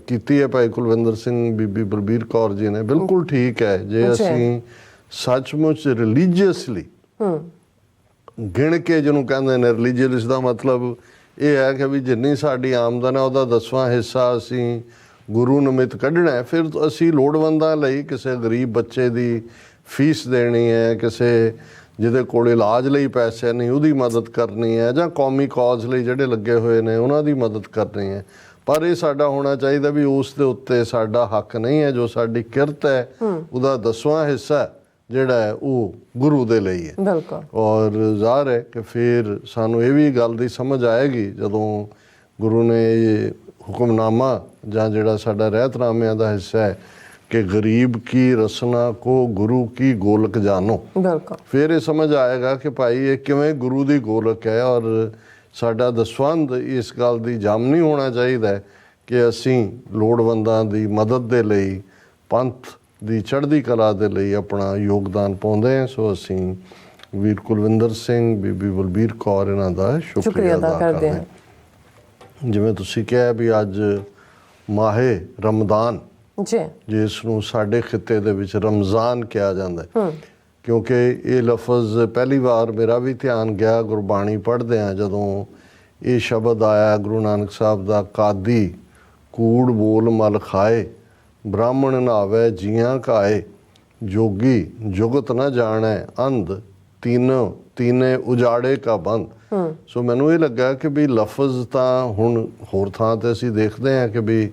ਕੀਤੀ ਹੈ ਭਾਈ ਕੁਲਵਿੰਦਰ ਸਿੰਘ, ਬੀਬੀ ਬਲਬੀਰ ਕੌਰ ਜੀ ਨੇ, ਬਿਲਕੁਲ ਠੀਕ ਹੈ। ਜੇ ਅਸੀਂ ਸੱਚਮੁੱਚ ਰਿਲੀਜੀਅਸਲੀ ਗਿਣ ਕੇ ਜਿਹਨੂੰ ਕਹਿੰਦੇ ਨੇ, ਰਿਲੀਜੀਅਸ ਦਾ ਮਤਲਬ ਇਹ ਹੈ ਕਿ ਵੀ ਜਿੰਨੀ ਸਾਡੀ ਆਮਦਨ ਹੈ ਉਹਦਾ 10ਵਾਂ ਹਿੱਸਾ ਅਸੀਂ ਗੁਰੂ ਨਿਮਿਤ ਕੱਢਣਾ ਹੈ। ਫਿਰ ਅਸੀਂ ਲੋੜਵੰਦਾਂ ਲਈ, ਕਿਸੇ ਗਰੀਬ ਬੱਚੇ ਦੀ ਫੀਸ ਦੇਣੀ ਹੈ, ਕਿਸੇ ਜਿਹਦੇ ਕੋਲ ਇਲਾਜ ਲਈ ਪੈਸੇ ਨਹੀਂ ਉਹਦੀ ਮਦਦ ਕਰਨੀ ਹੈ, ਜਾਂ ਕੌਮੀ ਕੌਜ਼ ਲਈ ਜਿਹੜੇ ਲੱਗੇ ਹੋਏ ਨੇ ਉਹਨਾਂ ਦੀ ਮਦਦ ਕਰਨੀ ਹੈ। ਪਰ ਇਹ ਸਾਡਾ ਹੋਣਾ ਚਾਹੀਦਾ ਵੀ ਉਸ ਦੇ ਉੱਤੇ ਸਾਡਾ ਹੱਕ ਨਹੀਂ ਹੈ। ਜੋ ਸਾਡੀ ਕਿਰਤ ਹੈ ਉਹਦਾ 10ਵਾਂ ਹਿੱਸਾ ਜਿਹੜਾ ਹੈ ਉਹ ਗੁਰੂ ਦੇ ਲਈ ਹੈ। ਬਿਲਕੁਲ। ਔਰ ਜ਼ਾਹਰ ਹੈ ਕਿ ਫਿਰ ਸਾਨੂੰ ਇਹ ਵੀ ਗੱਲ ਦੀ ਸਮਝ ਆਏਗੀ ਜਦੋਂ ਗੁਰੂ ਨੇ ਇਹ ਹੁਕਮਨਾਮਾ ਜਾਂ ਜਿਹੜਾ ਸਾਡਾ ਰਹਿਤਨਾਮਿਆਂ ਦਾ ਹਿੱਸਾ ਹੈ ਕਿ ਗਰੀਬ ਕੀ ਰਸਨਾ ਕੋ ਗੁਰੂ ਕੀ ਗੋਲਕ ਜਾਨੋ, ਬਿਲਕੁਲ, ਫਿਰ ਇਹ ਸਮਝ ਆਏਗਾ ਕਿ ਭਾਈ ਇਹ ਕਿਵੇਂ ਗੁਰੂ ਦੀ ਗੋਲਕ ਹੈ। ਔਰ ਸਾਡਾ ਦਸਵੰਧ ਇਸ ਗੱਲ ਦੀ ਜੰਮ ਨਹੀਂ ਹੋਣਾ ਚਾਹੀਦਾ ਕਿ ਅਸੀਂ ਲੋੜਵੰਦਾਂ ਦੀ ਮਦਦ ਦੇ ਲਈ, ਪੰਥ ਦੀ ਚੜ੍ਹਦੀ ਕਲਾ ਦੇ ਲਈ ਆਪਣਾ ਯੋਗਦਾਨ ਪਾਉਂਦੇ ਹਾਂ। ਸੋ ਅਸੀਂ ਵੀਰ ਕੁਲਵਿੰਦਰ ਸਿੰਘ, ਬੀਬੀ ਬਲਬੀਰ ਕੌਰ, ਇਹਨਾਂ ਦਾ ਸ਼ੁਕਰੀਆ ਅਦਾ ਕਰਦੇ ਹਾਂ। ਜਿਵੇਂ ਤੁਸੀਂ ਕਿਹਾ ਵੀ ਅੱਜ ਮਾਹੇ ਰਮਦਾਨ, ਜਿਸ ਨੂੰ ਸਾਡੇ ਖਿੱਤੇ ਦੇ ਵਿੱਚ ਰਮਜ਼ਾਨ ਕਿਹਾ ਜਾਂਦਾ ਹੈ, ਕਿਉਂਕਿ ਇਹ ਲਫ਼ਜ਼ ਪਹਿਲੀ ਵਾਰ ਮੇਰਾ ਵੀ ਧਿਆਨ ਗਿਆ ਗੁਰਬਾਣੀ ਪੜ੍ਹਦੇ ਹਾਂ ਜਦੋਂ ਇਹ ਸ਼ਬਦ ਆਇਆ ਗੁਰੂ ਨਾਨਕ ਸਾਹਿਬ ਦਾ, ਕਾਦੀ ਕੂੜ ਬੋਲ ਮਲ ਖਾਏ, ਬ੍ਰਾਹਮਣ ਨਾਵੇ ਜੀਆਂ ਕਾਏ, ਜੋਗੀ ਜੁਗਤ ਨਾ ਜਾਣੈ ਅੰਧ, ਤੀਨੇ ਉਜਾੜੇ ਕਾ ਬੰਦ। ਸੋ ਮੈਨੂੰ ਇਹ ਲੱਗਾ ਕਿ ਵੀ ਲਫ਼ਜ਼ ਤਾਂ ਹੁਣ ਹੋਰ ਥਾਂ ਤੇ ਅਸੀਂ ਦੇਖਦੇ ਹਾਂ ਕਿ ਵੀ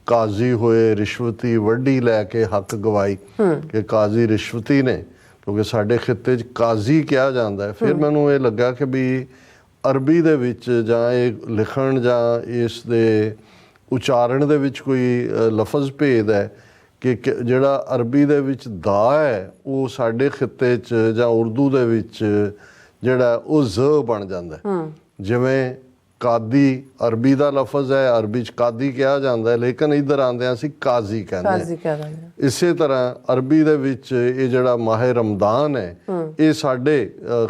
ਕਾਜ਼ੀ ਹੋਏ, ਰਿਸ਼ਵਤੀ ਵੱਡੀ ਲੈ ਕੇ ਹੱਕ ਗਵਾਈ, ਕਿ ਕਾਜ਼ੀ ਰਿਸ਼ਵਤੀ ਨੇ, ਕਿਉਂਕਿ ਸਾਡੇ ਖਿੱਤੇ 'ਚ ਕਾਜ਼ੀ ਕਿਹਾ ਜਾਂਦਾ ਹੈ। ਫਿਰ ਮੈਨੂੰ ਇਹ ਲੱਗਾ ਕਿ ਵੀ ਅਰਬੀ ਦੇ ਵਿੱਚ ਜਾਂ ਇਹ ਲਿਖਣ ਜਾਂ ਇਸ ਦੇ ਉਚਾਰਨ ਦੇ ਵਿੱਚ ਕੋਈ ਲਫ਼ਜ਼ ਭੇਦ ਹੈ ਕਿ ਜਿਹੜਾ ਅਰਬੀ ਦੇ ਵਿੱਚ ਦਾ ਹੈ ਉਹ ਸਾਡੇ ਖਿੱਤੇ 'ਚ ਜਾਂ ਉਰਦੂ ਦੇ ਵਿੱਚ ਜਿਹੜਾ ਉਹ ਜ਼ ਬਣ ਜਾਂਦਾ। ਜਿਵੇਂ ਕਾਦੀ ਅਰਬੀ ਦਾ ਲਫ਼ਜ਼ ਹੈ, ਅਰਬੀ 'ਚ ਕਾਦੀ ਕਿਹਾ ਜਾਂਦਾ ਹੈ, ਲੇਕਿਨ ਇੱਧਰ ਆਉਂਦਿਆਂ ਅਸੀਂ ਕਾਜ਼ੀ ਕਹਿੰਦੇ ਹਾਂ। ਇਸੇ ਤਰ੍ਹਾਂ ਅਰਬੀ ਦੇ ਵਿੱਚ ਇਹ ਜਿਹੜਾ ਮਾਹੇ ਰਮਦਾਨ ਹੈ ਇਹ ਸਾਡੇ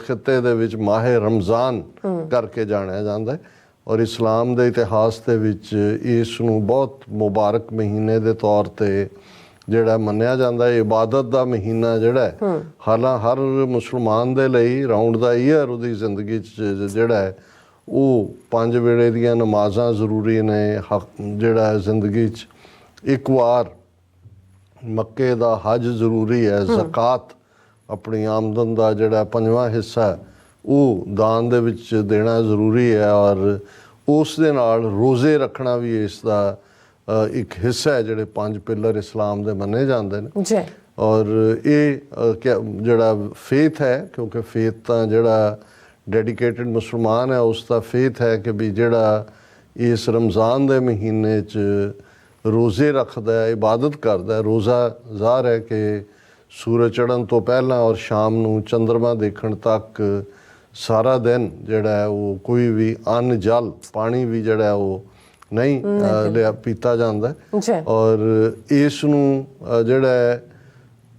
ਖਿੱਤੇ ਦੇ ਵਿੱਚ ਮਾਹੇ ਰਮਜ਼ਾਨ ਕਰਕੇ ਜਾਣਿਆ ਜਾਂਦਾ ਹੈ। ਔਰ ਇਸਲਾਮ ਦੇ ਇਤਿਹਾਸ ਦੇ ਵਿੱਚ ਇਸ ਨੂੰ ਬਹੁਤ ਮੁਬਾਰਕ ਮਹੀਨੇ ਦੇ ਤੌਰ 'ਤੇ ਜਿਹੜਾ ਮੰਨਿਆ ਜਾਂਦਾ ਹੈ। ਇਬਾਦਤ ਦਾ ਮਹੀਨਾ ਜਿਹੜਾ ਹੈ, ਹਰ ਮੁਸਲਮਾਨ ਦੇ ਲਈ ਰਾਊਂਡ ਦਾ ਈਅਰ ਉਹਦੀ ਜ਼ਿੰਦਗੀ 'ਚ ਜਿਹੜਾ ਹੈ ਉਹ 5 ਵੇਲੇ ਦੀਆਂ ਨਮਾਜ਼ਾਂ ਜ਼ਰੂਰੀ ਨੇ। ਜਿਹੜਾ ਜ਼ਿੰਦਗੀ 'ਚ ਇੱਕ ਵਾਰ ਮੱਕੇ ਦਾ ਹਜ ਜ਼ਰੂਰੀ ਹੈ। ਜ਼ਕਾਤ ਆਪਣੀ ਆਮਦਨ ਦਾ ਜਿਹੜਾ 5ਵਾਂ ਹਿੱਸਾ ਉਹ ਦਾਨ ਦੇ ਵਿੱਚ ਦੇਣਾ ਜ਼ਰੂਰੀ ਹੈ। ਔਰ ਉਸ ਦੇ ਨਾਲ ਰੋਜ਼ੇ ਰੱਖਣਾ ਵੀ ਇਸ ਦਾ ਇੱਕ ਹਿੱਸਾ ਹੈ। ਜਿਹੜੇ 5 ਪਿਲਰ ਇਸਲਾਮ ਦੇ ਮੰਨੇ ਜਾਂਦੇ ਨੇ। ਔਰ ਇਹ ਜਿਹੜਾ ਫੇਥ ਹੈ, ਕਿਉਂਕਿ ਫੇਥ ਤਾਂ ਜਿਹੜਾ ਡੈਡੀਕੇਟਡ ਮੁਸਲਮਾਨ ਹੈ ਉਸ ਦਾ ਫੇਥ ਹੈ ਕਿ ਵੀ ਜਿਹੜਾ ਇਸ ਰਮਜ਼ਾਨ ਦੇ ਮਹੀਨੇ 'ਚ ਰੋਜ਼ੇ ਰੱਖਦਾ ਹੈ, ਇਬਾਦਤ ਕਰਦਾ ਹੈ। ਰੋਜ਼ਾ ਜ਼ਾਹਰ ਹੈ ਕਿ ਸੂਰਜ ਚੜ੍ਹਨ ਤੋਂ ਪਹਿਲਾਂ ਔਰ ਸ਼ਾਮ ਨੂੰ ਚੰਦਰਮਾ ਦੇਖਣ ਤੱਕ ਸਾਰਾ ਦਿਨ ਜਿਹੜਾ ਹੈ ਉਹ ਕੋਈ ਵੀ ਅੰਨ ਜਲ ਪਾਣੀ ਵੀ ਜਿਹੜਾ ਹੈ ਉਹ ਨਹੀਂ ਲਿਆ ਪੀਤਾ ਜਾਂਦਾ ਔਰ ਇਸ ਨੂੰ ਜਿਹੜਾ ਹੈ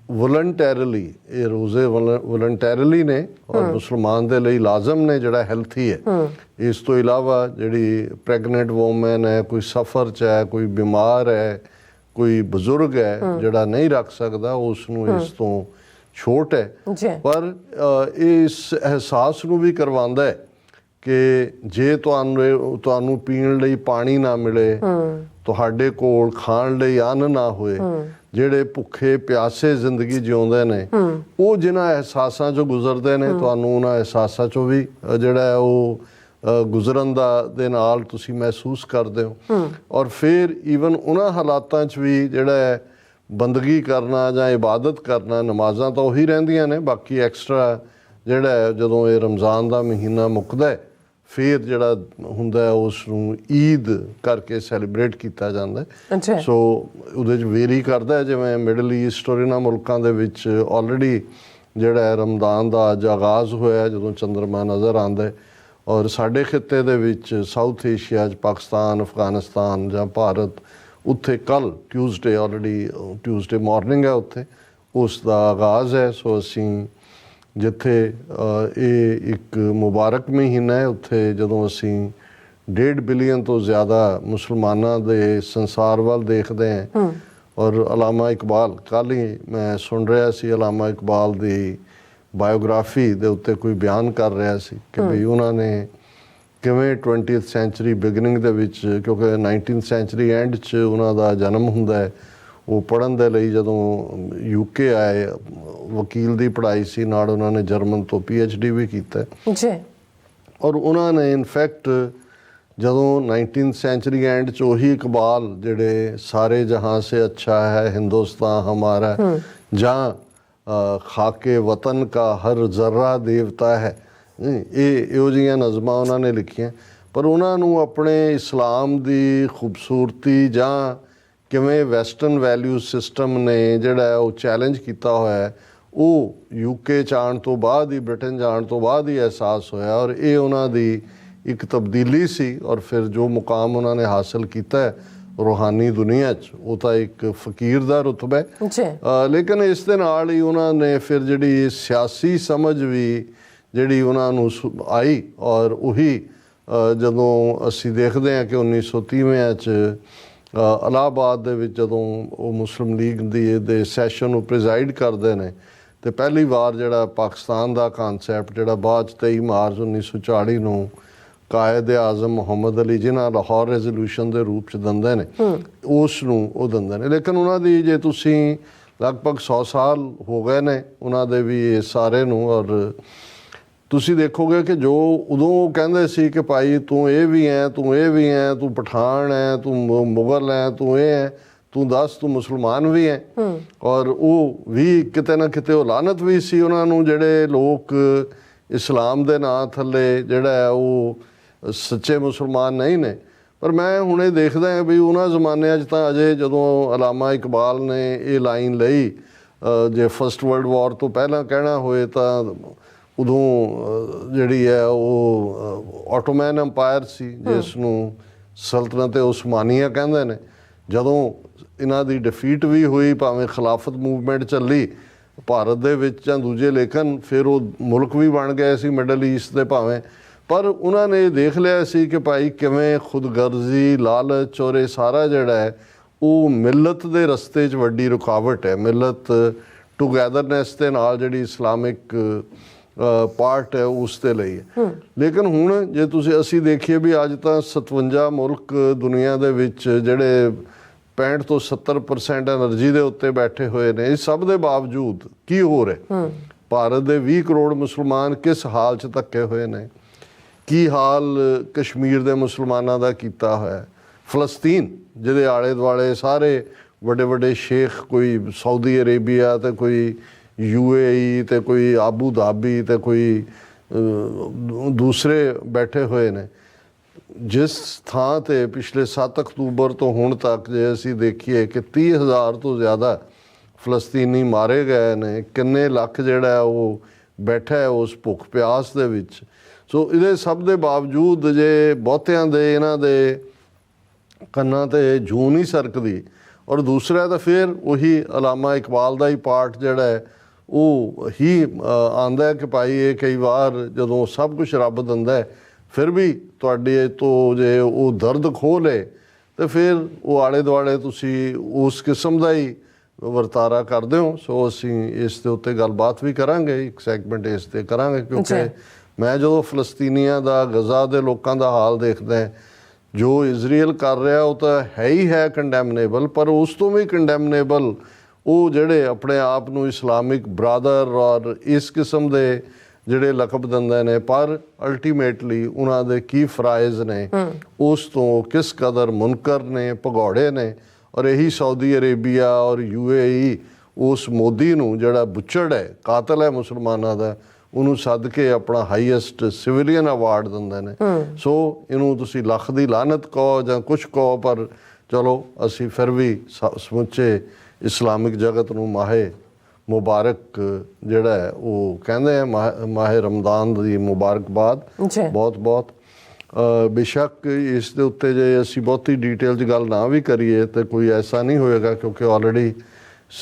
ਵੋਲੰਟੈਰਲੀ ਇਹ ਰੋਜ਼ੇ ਵੋਲੰਟੈਰਲੀ ਨੇ ਔਰ ਮੁਸਲਮਾਨ ਦੇ ਲਈ ਲਾਜ਼ਮ ਨੇ ਜਿਹੜਾ ਹੈਲਥੀ ਹੈ। ਇਸ ਤੋਂ ਇਲਾਵਾ ਜਿਹੜੀ ਪ੍ਰੈਗਨੈਂਟ ਵੂਮਨ ਹੈ, ਕੋਈ ਸਫ਼ਰ 'ਚ ਹੈ, ਕੋਈ ਬਿਮਾਰ ਹੈ, ਕੋਈ ਬਜ਼ੁਰਗ ਹੈ ਜਿਹੜਾ ਨਹੀਂ ਰੱਖ ਸਕਦਾ, ਉਸ ਨੂੰ ਇਸ ਤੋਂ ਛੋਟ ਹੈ। ਪਰ ਇਹ ਇਸ ਅਹਿਸਾਸ ਨੂੰ ਵੀ ਕਰਵਾਉਂਦਾ ਹੈ ਕਿ ਜੇ ਤੁਹਾਨੂੰ ਪੀਣ ਲਈ ਪਾਣੀ ਨਾ ਮਿਲੇ, ਤੁਹਾਡੇ ਕੋਲ ਖਾਣ ਲਈ ਅੰਨ ਨਾ ਹੋਏ, ਜਿਹੜੇ ਭੁੱਖੇ ਪਿਆਸੇ ਜ਼ਿੰਦਗੀ ਜਿਉਂਦੇ ਨੇ ਉਹ ਜਿਨ੍ਹਾਂ ਅਹਿਸਾਸਾਂ 'ਚੋਂ ਗੁਜ਼ਰਦੇ ਨੇ, ਤੁਹਾਨੂੰ ਉਹਨਾਂ ਅਹਿਸਾਸਾਂ 'ਚੋਂ ਵੀ ਜਿਹੜਾ ਹੈ ਉਹ ਗੁਜ਼ਰਨ ਦੇ ਨਾਲ ਤੁਸੀਂ ਮਹਿਸੂਸ ਕਰਦੇ ਹੋ। ਔਰ ਫਿਰ ਈਵਨ ਉਹਨਾਂ ਹਾਲਾਤਾਂ 'ਚ ਵੀ ਜਿਹੜਾ ਹੈ ਬੰਦਗੀ ਕਰਨਾ ਜਾਂ ਇਬਾਦਤ ਕਰਨਾ, ਨਮਾਜ਼ਾਂ ਤਾਂ ਉਹੀ ਰਹਿੰਦੀਆਂ ਨੇ, ਬਾਕੀ ਐਕਸਟਰਾ ਜਿਹੜਾ ਹੈ ਜਦੋਂ ਇਹ ਰਮਜ਼ਾਨ ਦਾ ਮਹੀਨਾ ਮੁੱਕਦਾ ਫਿਰ ਜਿਹੜਾ ਹੁੰਦਾ ਹੈ ਉਸ ਨੂੰ ਈਦ ਕਰਕੇ ਸੈਲੀਬ੍ਰੇਟ ਕੀਤਾ ਜਾਂਦਾ ਹੈ। ਸੋ ਉਹਦੇ 'ਚ ਵੇਰੀ ਕਰਦਾ ਹੈ, ਜਿਵੇਂ ਮਿਡਲ ਈਸਟ ਔਰ ਇਹਨਾਂ ਮੁਲਕਾਂ ਦੇ ਵਿੱਚ ਆਲਰੇਡੀ ਜਿਹੜਾ ਹੈ ਰਮਜ਼ਾਨ ਦਾ ਅੱਜ ਆਗਾਜ਼ ਹੋਇਆ ਜਦੋਂ ਚੰਦਰਮਾ ਨਜ਼ਰ ਆਉਂਦਾ ਹੈ। ਔਰ ਸਾਡੇ ਖਿੱਤੇ ਦੇ ਵਿੱਚ ਸਾਊਥ ਏਸ਼ੀਆ 'ਚ ਪਾਕਿਸਤਾਨ, ਅਫਗਾਨਿਸਤਾਨ ਜਾਂ ਭਾਰਤ, ਉੱਥੇ ਕੱਲ੍ਹ ਟਿਊਜ਼ਡੇ ਆਲਰੇਡੀ ਟਿਊਜ਼ਡੇ ਮਾਰਨਿੰਗ ਹੈ, ਉੱਥੇ ਉਸ ਦਾ ਆਗਾਜ਼ ਹੈ। ਸੋ ਅਸੀਂ ਜਿੱਥੇ ਇਹ ਇੱਕ ਮੁਬਾਰਕ ਮਹੀਨਾ ਹੈ, ਉੱਥੇ ਜਦੋਂ ਅਸੀਂ 1.5 ਬਿਲੀਅਨ ਤੋਂ ਜ਼ਿਆਦਾ ਮੁਸਲਮਾਨਾਂ ਦੇ ਸੰਸਾਰ ਵੱਲ ਦੇਖਦੇ ਹਾਂ ਔਰ ਅਲਾਮਾ ਇਕਬਾਲ, ਕੱਲ੍ਹ ਹੀ ਮੈਂ ਸੁਣ ਰਿਹਾ ਸੀ ਅਲਾਮਾ ਇਕਬਾਲ ਦੀ ਬਾਇਓਗ੍ਰਾਫੀ ਦੇ ਉੱਤੇ ਕੋਈ ਬਿਆਨ ਕਰ ਰਿਹਾ ਸੀ ਕਿ ਵੀ ਉਹਨਾਂ ਨੇ ਕਿਵੇਂ 20th ਸੈਂਚੁਰੀ ਬਿਗਨਿੰਗ ਦੇ ਵਿੱਚ, ਕਿਉਂਕਿ 19th ਸੈਂਚੁਰੀ ਐਂਡ 'ਚ ਉਹਨਾਂ ਦਾ ਜਨਮ ਹੁੰਦਾ ਹੈ, ਉਹ ਪੜ੍ਹਨ ਦੇ ਲਈ ਜਦੋਂ UK ਆਏ, ਵਕੀਲ ਦੀ ਪੜ੍ਹਾਈ ਸੀ ਨਾਲ, ਉਹਨਾਂ ਨੇ ਜਰਮਨ ਤੋਂ PhD ਵੀ ਕੀਤਾ ਔਰ ਉਹਨਾਂ ਨੇ ਇਨਫੈਕਟ ਜਦੋਂ 19th ਸੈਂਚੁਰੀ ਐਂਡ 'ਚ ਉਹੀ ਇਕਬਾਲ ਜਿਹੜੇ ਸਾਰੇ ਜਹਾਂ ਸੇ ਅੱਛਾ ਹੈ ਹਿੰਦੁਸਤਾਨ ਹਮਾਰਾ ਜਾਂ ਖਾਕੇ ਵਤਨ ਕਾ ਹਰ ਜ਼ਰਾ ਦੇਵਤਾ ਹੈ, ਇਹੋ ਜਿਹੀਆਂ ਨਜ਼ਮਾਂ ਉਹਨਾਂ ਨੇ ਲਿਖੀਆਂ। ਪਰ ਉਹਨਾਂ ਨੂੰ ਆਪਣੇ ਇਸਲਾਮ ਦੀ ਖੂਬਸੂਰਤੀ ਜਾਂ ਕਿਵੇਂ ਵੈਸਟਰਨ ਵੈਲਿਊ ਸਿਸਟਮ ਨੇ ਜਿਹੜਾ ਉਹ ਚੈਲੰਜ ਕੀਤਾ ਹੋਇਆ, ਉਹ UK 'ਚ ਆਉਣ ਤੋਂ ਬਾਅਦ ਹੀ, ਬ੍ਰਿਟੇਨ ਜਾਣ ਤੋਂ ਬਾਅਦ ਹੀ ਅਹਿਸਾਸ ਹੋਇਆ ਔਰ ਇਹ ਉਹਨਾਂ ਦੀ ਇੱਕ ਤਬਦੀਲੀ ਸੀ। ਔਰ ਫਿਰ ਜੋ ਮੁਕਾਮ ਉਹਨਾਂ ਨੇ ਹਾਸਿਲ ਕੀਤਾ ਰੂਹਾਨੀ ਦੁਨੀਆ 'ਚ, ਉਹ ਤਾਂ ਇੱਕ ਫਕੀਰ ਦਾ ਰੁਤਬਾ ਹੈ। ਲੇਕਿਨ ਇਸ ਦੇ ਨਾਲ ਹੀ ਉਹਨਾਂ ਨੇ ਫਿਰ ਜਿਹੜੀ ਸਿਆਸੀ ਸਮਝ ਵੀ ਜਿਹੜੀ ਉਹਨਾਂ ਨੂੰ ਆਈ ਔਰ ਉਹੀ ਜਦੋਂ ਅਸੀਂ ਦੇਖਦੇ ਹਾਂ ਕਿ 1930 'ਚ ਇਲਾਹਾਬਾਦ ਦੇ ਵਿੱਚ ਜਦੋਂ ਉਹ ਮੁਸਲਿਮ ਲੀਗ ਦੇ ਸੈਸ਼ਨ ਨੂੰ ਪ੍ਰੀਜ਼ਾਈਡ ਕਰਦੇ ਨੇ ਤੇ ਪਹਿਲੀ ਵਾਰ ਜਿਹੜਾ ਪਾਕਿਸਤਾਨ ਦਾ ਕਨਸੈਪਟ ਜਿਹੜਾ ਬਾਅਦ 'ਚ 23 ਮਾਰਚ 1940 ਨੂੰ ਕਾਇਦ ਆਜ਼ਮ ਮੁਹੰਮਦ ਅਲੀ ਜਿਨ੍ਹਾਂ ਲਾਹੌਰ ਰੈਜ਼ੋਲੂਸ਼ਨ ਦੇ ਰੂਪ 'ਚ ਦਿੰਦੇ ਨੇ, ਉਸ ਨੂੰ ਉਹ ਦਿੰਦੇ ਨੇ। ਲੇਕਿਨ ਉਹਨਾਂ ਦੀ ਜੇ ਤੁਸੀਂ ਲਗਭਗ 100 ਸਾਲ ਹੋ ਗਏ ਨੇ ਉਹਨਾਂ ਦੇ ਵੀ ਇਹ ਸਾਰੇ ਨੂੰ, ਔਰ ਤੁਸੀਂ ਦੇਖੋਗੇ ਕਿ ਜੋ ਉਦੋਂ ਕਹਿੰਦੇ ਸੀ ਕਿ ਭਾਈ ਤੂੰ ਇਹ ਵੀ ਹੈ, ਤੂੰ ਇਹ ਵੀ ਹੈ, ਤੂੰ ਪਠਾਨ ਹੈ, ਤੂੰ ਮੁਗਲ ਹੈ, ਤੂੰ ਇਹ ਹੈ, ਤੂੰ ਦੱਸ ਤੂੰ ਮੁਸਲਮਾਨ ਵੀ ਹੈ। ਔਰ ਉਹ ਵੀ ਕਿਤੇ ਨਾ ਕਿਤੇ ਉਹ ਲਾਨਤ ਵੀ ਸੀ ਉਹਨਾਂ ਨੂੰ, ਜਿਹੜੇ ਲੋਕ ਇਸਲਾਮ ਦੇ ਨਾਂ ਥੱਲੇ ਜਿਹੜਾ ਹੈ ਉਹ ਸੱਚੇ ਮੁਸਲਮਾਨ ਨਹੀਂ ਨੇ। ਪਰ ਮੈਂ ਹੁਣ ਇਹ ਦੇਖਦਾ ਹਾਂ ਵੀ ਉਹਨਾਂ ਜ਼ਮਾਨਿਆਂ 'ਚ ਤਾਂ ਅਜੇ ਜਦੋਂ ਅਲਾਮਾ ਇਕਬਾਲ ਨੇ ਇਹ ਲਾਈਨ ਲਈ, ਜੇ ਫਸਟ ਵਰਲਡ ਵਾਰ ਤੋਂ ਪਹਿਲਾਂ ਕਹਿਣਾ ਹੋਏ ਤਾਂ ਉਦੋਂ ਜਿਹੜੀ ਹੈ ਉਹ ਆਟੋਮੈਨ ਅੰਪਾਇਰ ਸੀ, ਜਿਸ ਨੂੰ ਸਲਤਨਤ ਉਸਮਾਨੀਆ ਕਹਿੰਦੇ ਨੇ। ਜਦੋਂ ਇਹਨਾਂ ਦੀ ਡਿਫੀਟ ਵੀ ਹੋਈ, ਭਾਵੇਂ ਖਿਲਾਫਤ ਮੂਵਮੈਂਟ ਚੱਲੀ ਭਾਰਤ ਦੇ ਵਿੱਚ ਜਾਂ ਦੂਜੇ, ਲੇਕਿਨ ਫਿਰ ਉਹ ਮੁਲਕ ਵੀ ਬਣ ਗਏ ਸੀ ਮਿਡਲ ਈਸਟ ਦੇ ਭਾਵੇਂ। ਪਰ ਉਹਨਾਂ ਨੇ ਦੇਖ ਲਿਆ ਸੀ ਕਿ ਭਾਈ ਕਿਵੇਂ ਖੁਦਗਰਜ਼ੀ, ਲਾਲਚ ਔਰ ਇਹ ਸਾਰਾ ਜਿਹੜਾ ਹੈ ਉਹ ਮਿਲਤ ਦੇ ਰਸਤੇ 'ਚ ਵੱਡੀ ਰੁਕਾਵਟ ਹੈ। ਮਿਲਤ ਟੂਗੈਦਰਨੈਸ ਦੇ ਨਾਲ ਜਿਹੜੀ ਇਸਲਾਮਿਕ ਪਾਰਟ ਹੈ ਉਸ ਦੇ ਲਈ ਹੈ। ਲੇਕਿਨ ਹੁਣ ਜੇ ਅਸੀਂ ਦੇਖੀਏ ਵੀ ਅੱਜ ਤਾਂ 57 ਮੁਲਕ ਦੁਨੀਆ ਦੇ ਵਿੱਚ ਜਿਹੜੇ 65 ਤੋਂ 70% ਐਨਰਜੀ ਦੇ ਉੱਤੇ ਬੈਠੇ ਹੋਏ ਨੇ। ਇਸ ਸਭ ਦੇ ਬਾਵਜੂਦ ਕੀ ਹੋ ਰਿਹਾ, ਭਾਰਤ ਦੇ 20 ਕਰੋੜ ਮੁਸਲਮਾਨ ਕਿਸ ਹਾਲ 'ਚ ਧੱਕੇ ਹੋਏ ਨੇ, ਕੀ ਹਾਲ ਕਸ਼ਮੀਰ ਦੇ ਮੁਸਲਮਾਨਾਂ ਦਾ ਕੀਤਾ ਹੋਇਆ, ਫਲਸਤੀਨ ਜਿਹਦੇ ਆਲੇ ਦੁਆਲੇ ਸਾਰੇ ਵੱਡੇ ਵੱਡੇ ਸ਼ੇਖ, ਕੋਈ ਸਾਊਦੀ ਅਰੇਬੀਆ ਤੇ ਕੋਈ UAE ਤੇ ਕੋਈ ਆਬੂ ਧਾਬੀ ਤੇ ਕੋਈ ਦੂਸਰੇ ਬੈਠੇ ਹੋਏ ਨੇ। ਜਿਸ ਥਾਂ ਤੇ ਪਿਛਲੇ 7 ਅਕਤੂਬਰ ਤੋਂ ਹੁਣ ਤੱਕ ਜੇ ਅਸੀਂ ਦੇਖੀਏ ਕਿ 30,000 ਤੋਂ ਜ਼ਿਆਦਾ ਫਲਸਤੀਨੀ ਮਾਰੇ ਗਏ ਨੇ, ਕਿੰਨੇ ਲੱਖ ਜਿਹੜਾ ਉਹ ਬੈਠਾ ਹੈ ਉਸ ਭੁੱਖ ਪਿਆਸ ਦੇ ਵਿੱਚ। ਸੋ ਇਹਦੇ ਸਭ ਦੇ ਬਾਵਜੂਦ ਜੇ ਬਹੁਤਿਆਂ ਦੇ ਇਹਨਾਂ ਦੇ ਕੰਨਾਂ 'ਤੇ ਜੂੰ ਨਹੀਂ ਸਰਕਦੀ। ਔਰ ਦੂਸਰਾ ਤਾਂ ਫਿਰ ਉਹੀ ਅਲਾਮਾ ਇਕਬਾਲ ਦਾ ਹੀ ਪਾਠ ਜਿਹੜਾ ਹੈ ਉਹ ਹੀ ਆਉਂਦਾ ਹੈ ਕਿ ਭਾਈ ਇਹ ਕਈ ਵਾਰ ਜਦੋਂ ਸਭ ਕੁਝ ਰੱਬ ਦਿੰਦਾ ਹੈ ਫਿਰ ਵੀ ਤੁਹਾਡੇ ਤੋਂ ਜੇ ਉਹ ਦਰਦ ਖੋਹ ਲਏ ਤੇ ਫਿਰ ਉਹ ਆਲੇ ਦੁਆਲੇ ਤੁਸੀਂ ਉਸ ਕਿਸਮ ਦਾ ਹੀ ਵਰਤਾਰਾ ਕਰਦੇ ਹੋ। ਸੋ ਅਸੀਂ ਇਸ ਦੇ ਉੱਤੇ ਗੱਲਬਾਤ ਵੀ ਕਰਾਂਗੇ, ਇੱਕ ਸੈਗਮੈਂਟ ਇਸ 'ਤੇ ਕਰਾਂਗੇ, ਕਿਉਂਕਿ ਮੈਂ ਜਦੋਂ ਫਲਸਤੀਨੀਆਂ ਦਾ, ਗਜ਼ਾ ਦੇ ਲੋਕਾਂ ਦਾ ਹਾਲ ਦੇਖਦਾ, ਜੋ ਇਜ਼ਰਾਈਲ ਕਰ ਰਿਹਾ ਉਹ ਤਾਂ ਹੈ ਹੀ ਹੈ ਕੰਡੈਮਨੇਬਲ, ਪਰ ਉਸ ਤੋਂ ਵੀ ਕੰਡੈਮਨੇਬਲ ਉਹ ਜਿਹੜੇ ਆਪਣੇ ਆਪ ਨੂੰ ਇਸਲਾਮਿਕ ਬਰਾਦਰ ਔਰ ਇਸ ਕਿਸਮ ਦੇ ਜਿਹੜੇ ਲਕਬ ਦਿੰਦੇ ਨੇ, ਪਰ ਅਲਟੀਮੇਟਲੀ ਉਹਨਾਂ ਦੇ ਕੀ ਫਰਾਇਜ਼ ਨੇ, ਉਸ ਤੋਂ ਕਿਸ ਕਦਰ ਮੁਨਕਰ ਨੇ, ਭਗੌੜੇ ਨੇ। ਔਰ ਇਹੀ ਸਾਊਦੀ ਅਰੇਬੀਆ ਔਰ UAE ਉਸ ਮੋਦੀ ਨੂੰ ਜਿਹੜਾ ਬੁੱਚੜ ਹੈ, ਕਾਤਲ ਹੈ ਮੁਸਲਮਾਨਾਂ ਦਾ, ਉਹਨੂੰ ਸੱਦ ਕੇ ਆਪਣਾ ਹਾਈਐਸਟ ਸਿਵਿਲੀਅਨ ਅਵਾਰਡ ਦਿੰਦੇ ਨੇ। ਸੋ ਇਹਨੂੰ ਤੁਸੀਂ ਲੱਖ ਦੀ ਲਾਹਨਤ ਕਹੋ ਜਾਂ ਕੁਛ ਕਹੋ, ਪਰ ਚਲੋ ਅਸੀਂ ਫਿਰ ਵੀ ਸਮੁੱਚੇ ਇਸਲਾਮਿਕ ਜਗਤ ਨੂੰ ਮਾਹੇ ਮੁਬਾਰਕ ਜਿਹੜਾ ਹੈ ਉਹ ਕਹਿੰਦੇ ਆ, ਮਾਹੇ ਰਮਦਾਨ ਦੀ ਮੁਬਾਰਕਬਾਦ ਬਹੁਤ ਬਹੁਤ। ਬੇਸ਼ੱਕ ਇਸ ਦੇ ਉੱਤੇ ਜੇ ਅਸੀਂ ਬਹੁਤੀ ਡਿਟੇਲ 'ਚ ਗੱਲ ਨਾ ਵੀ ਕਰੀਏ ਤਾਂ ਕੋਈ ਐਸਾ ਨਹੀਂ ਹੋਏਗਾ, ਕਿਉਂਕਿ ਆਲਰੇਡੀ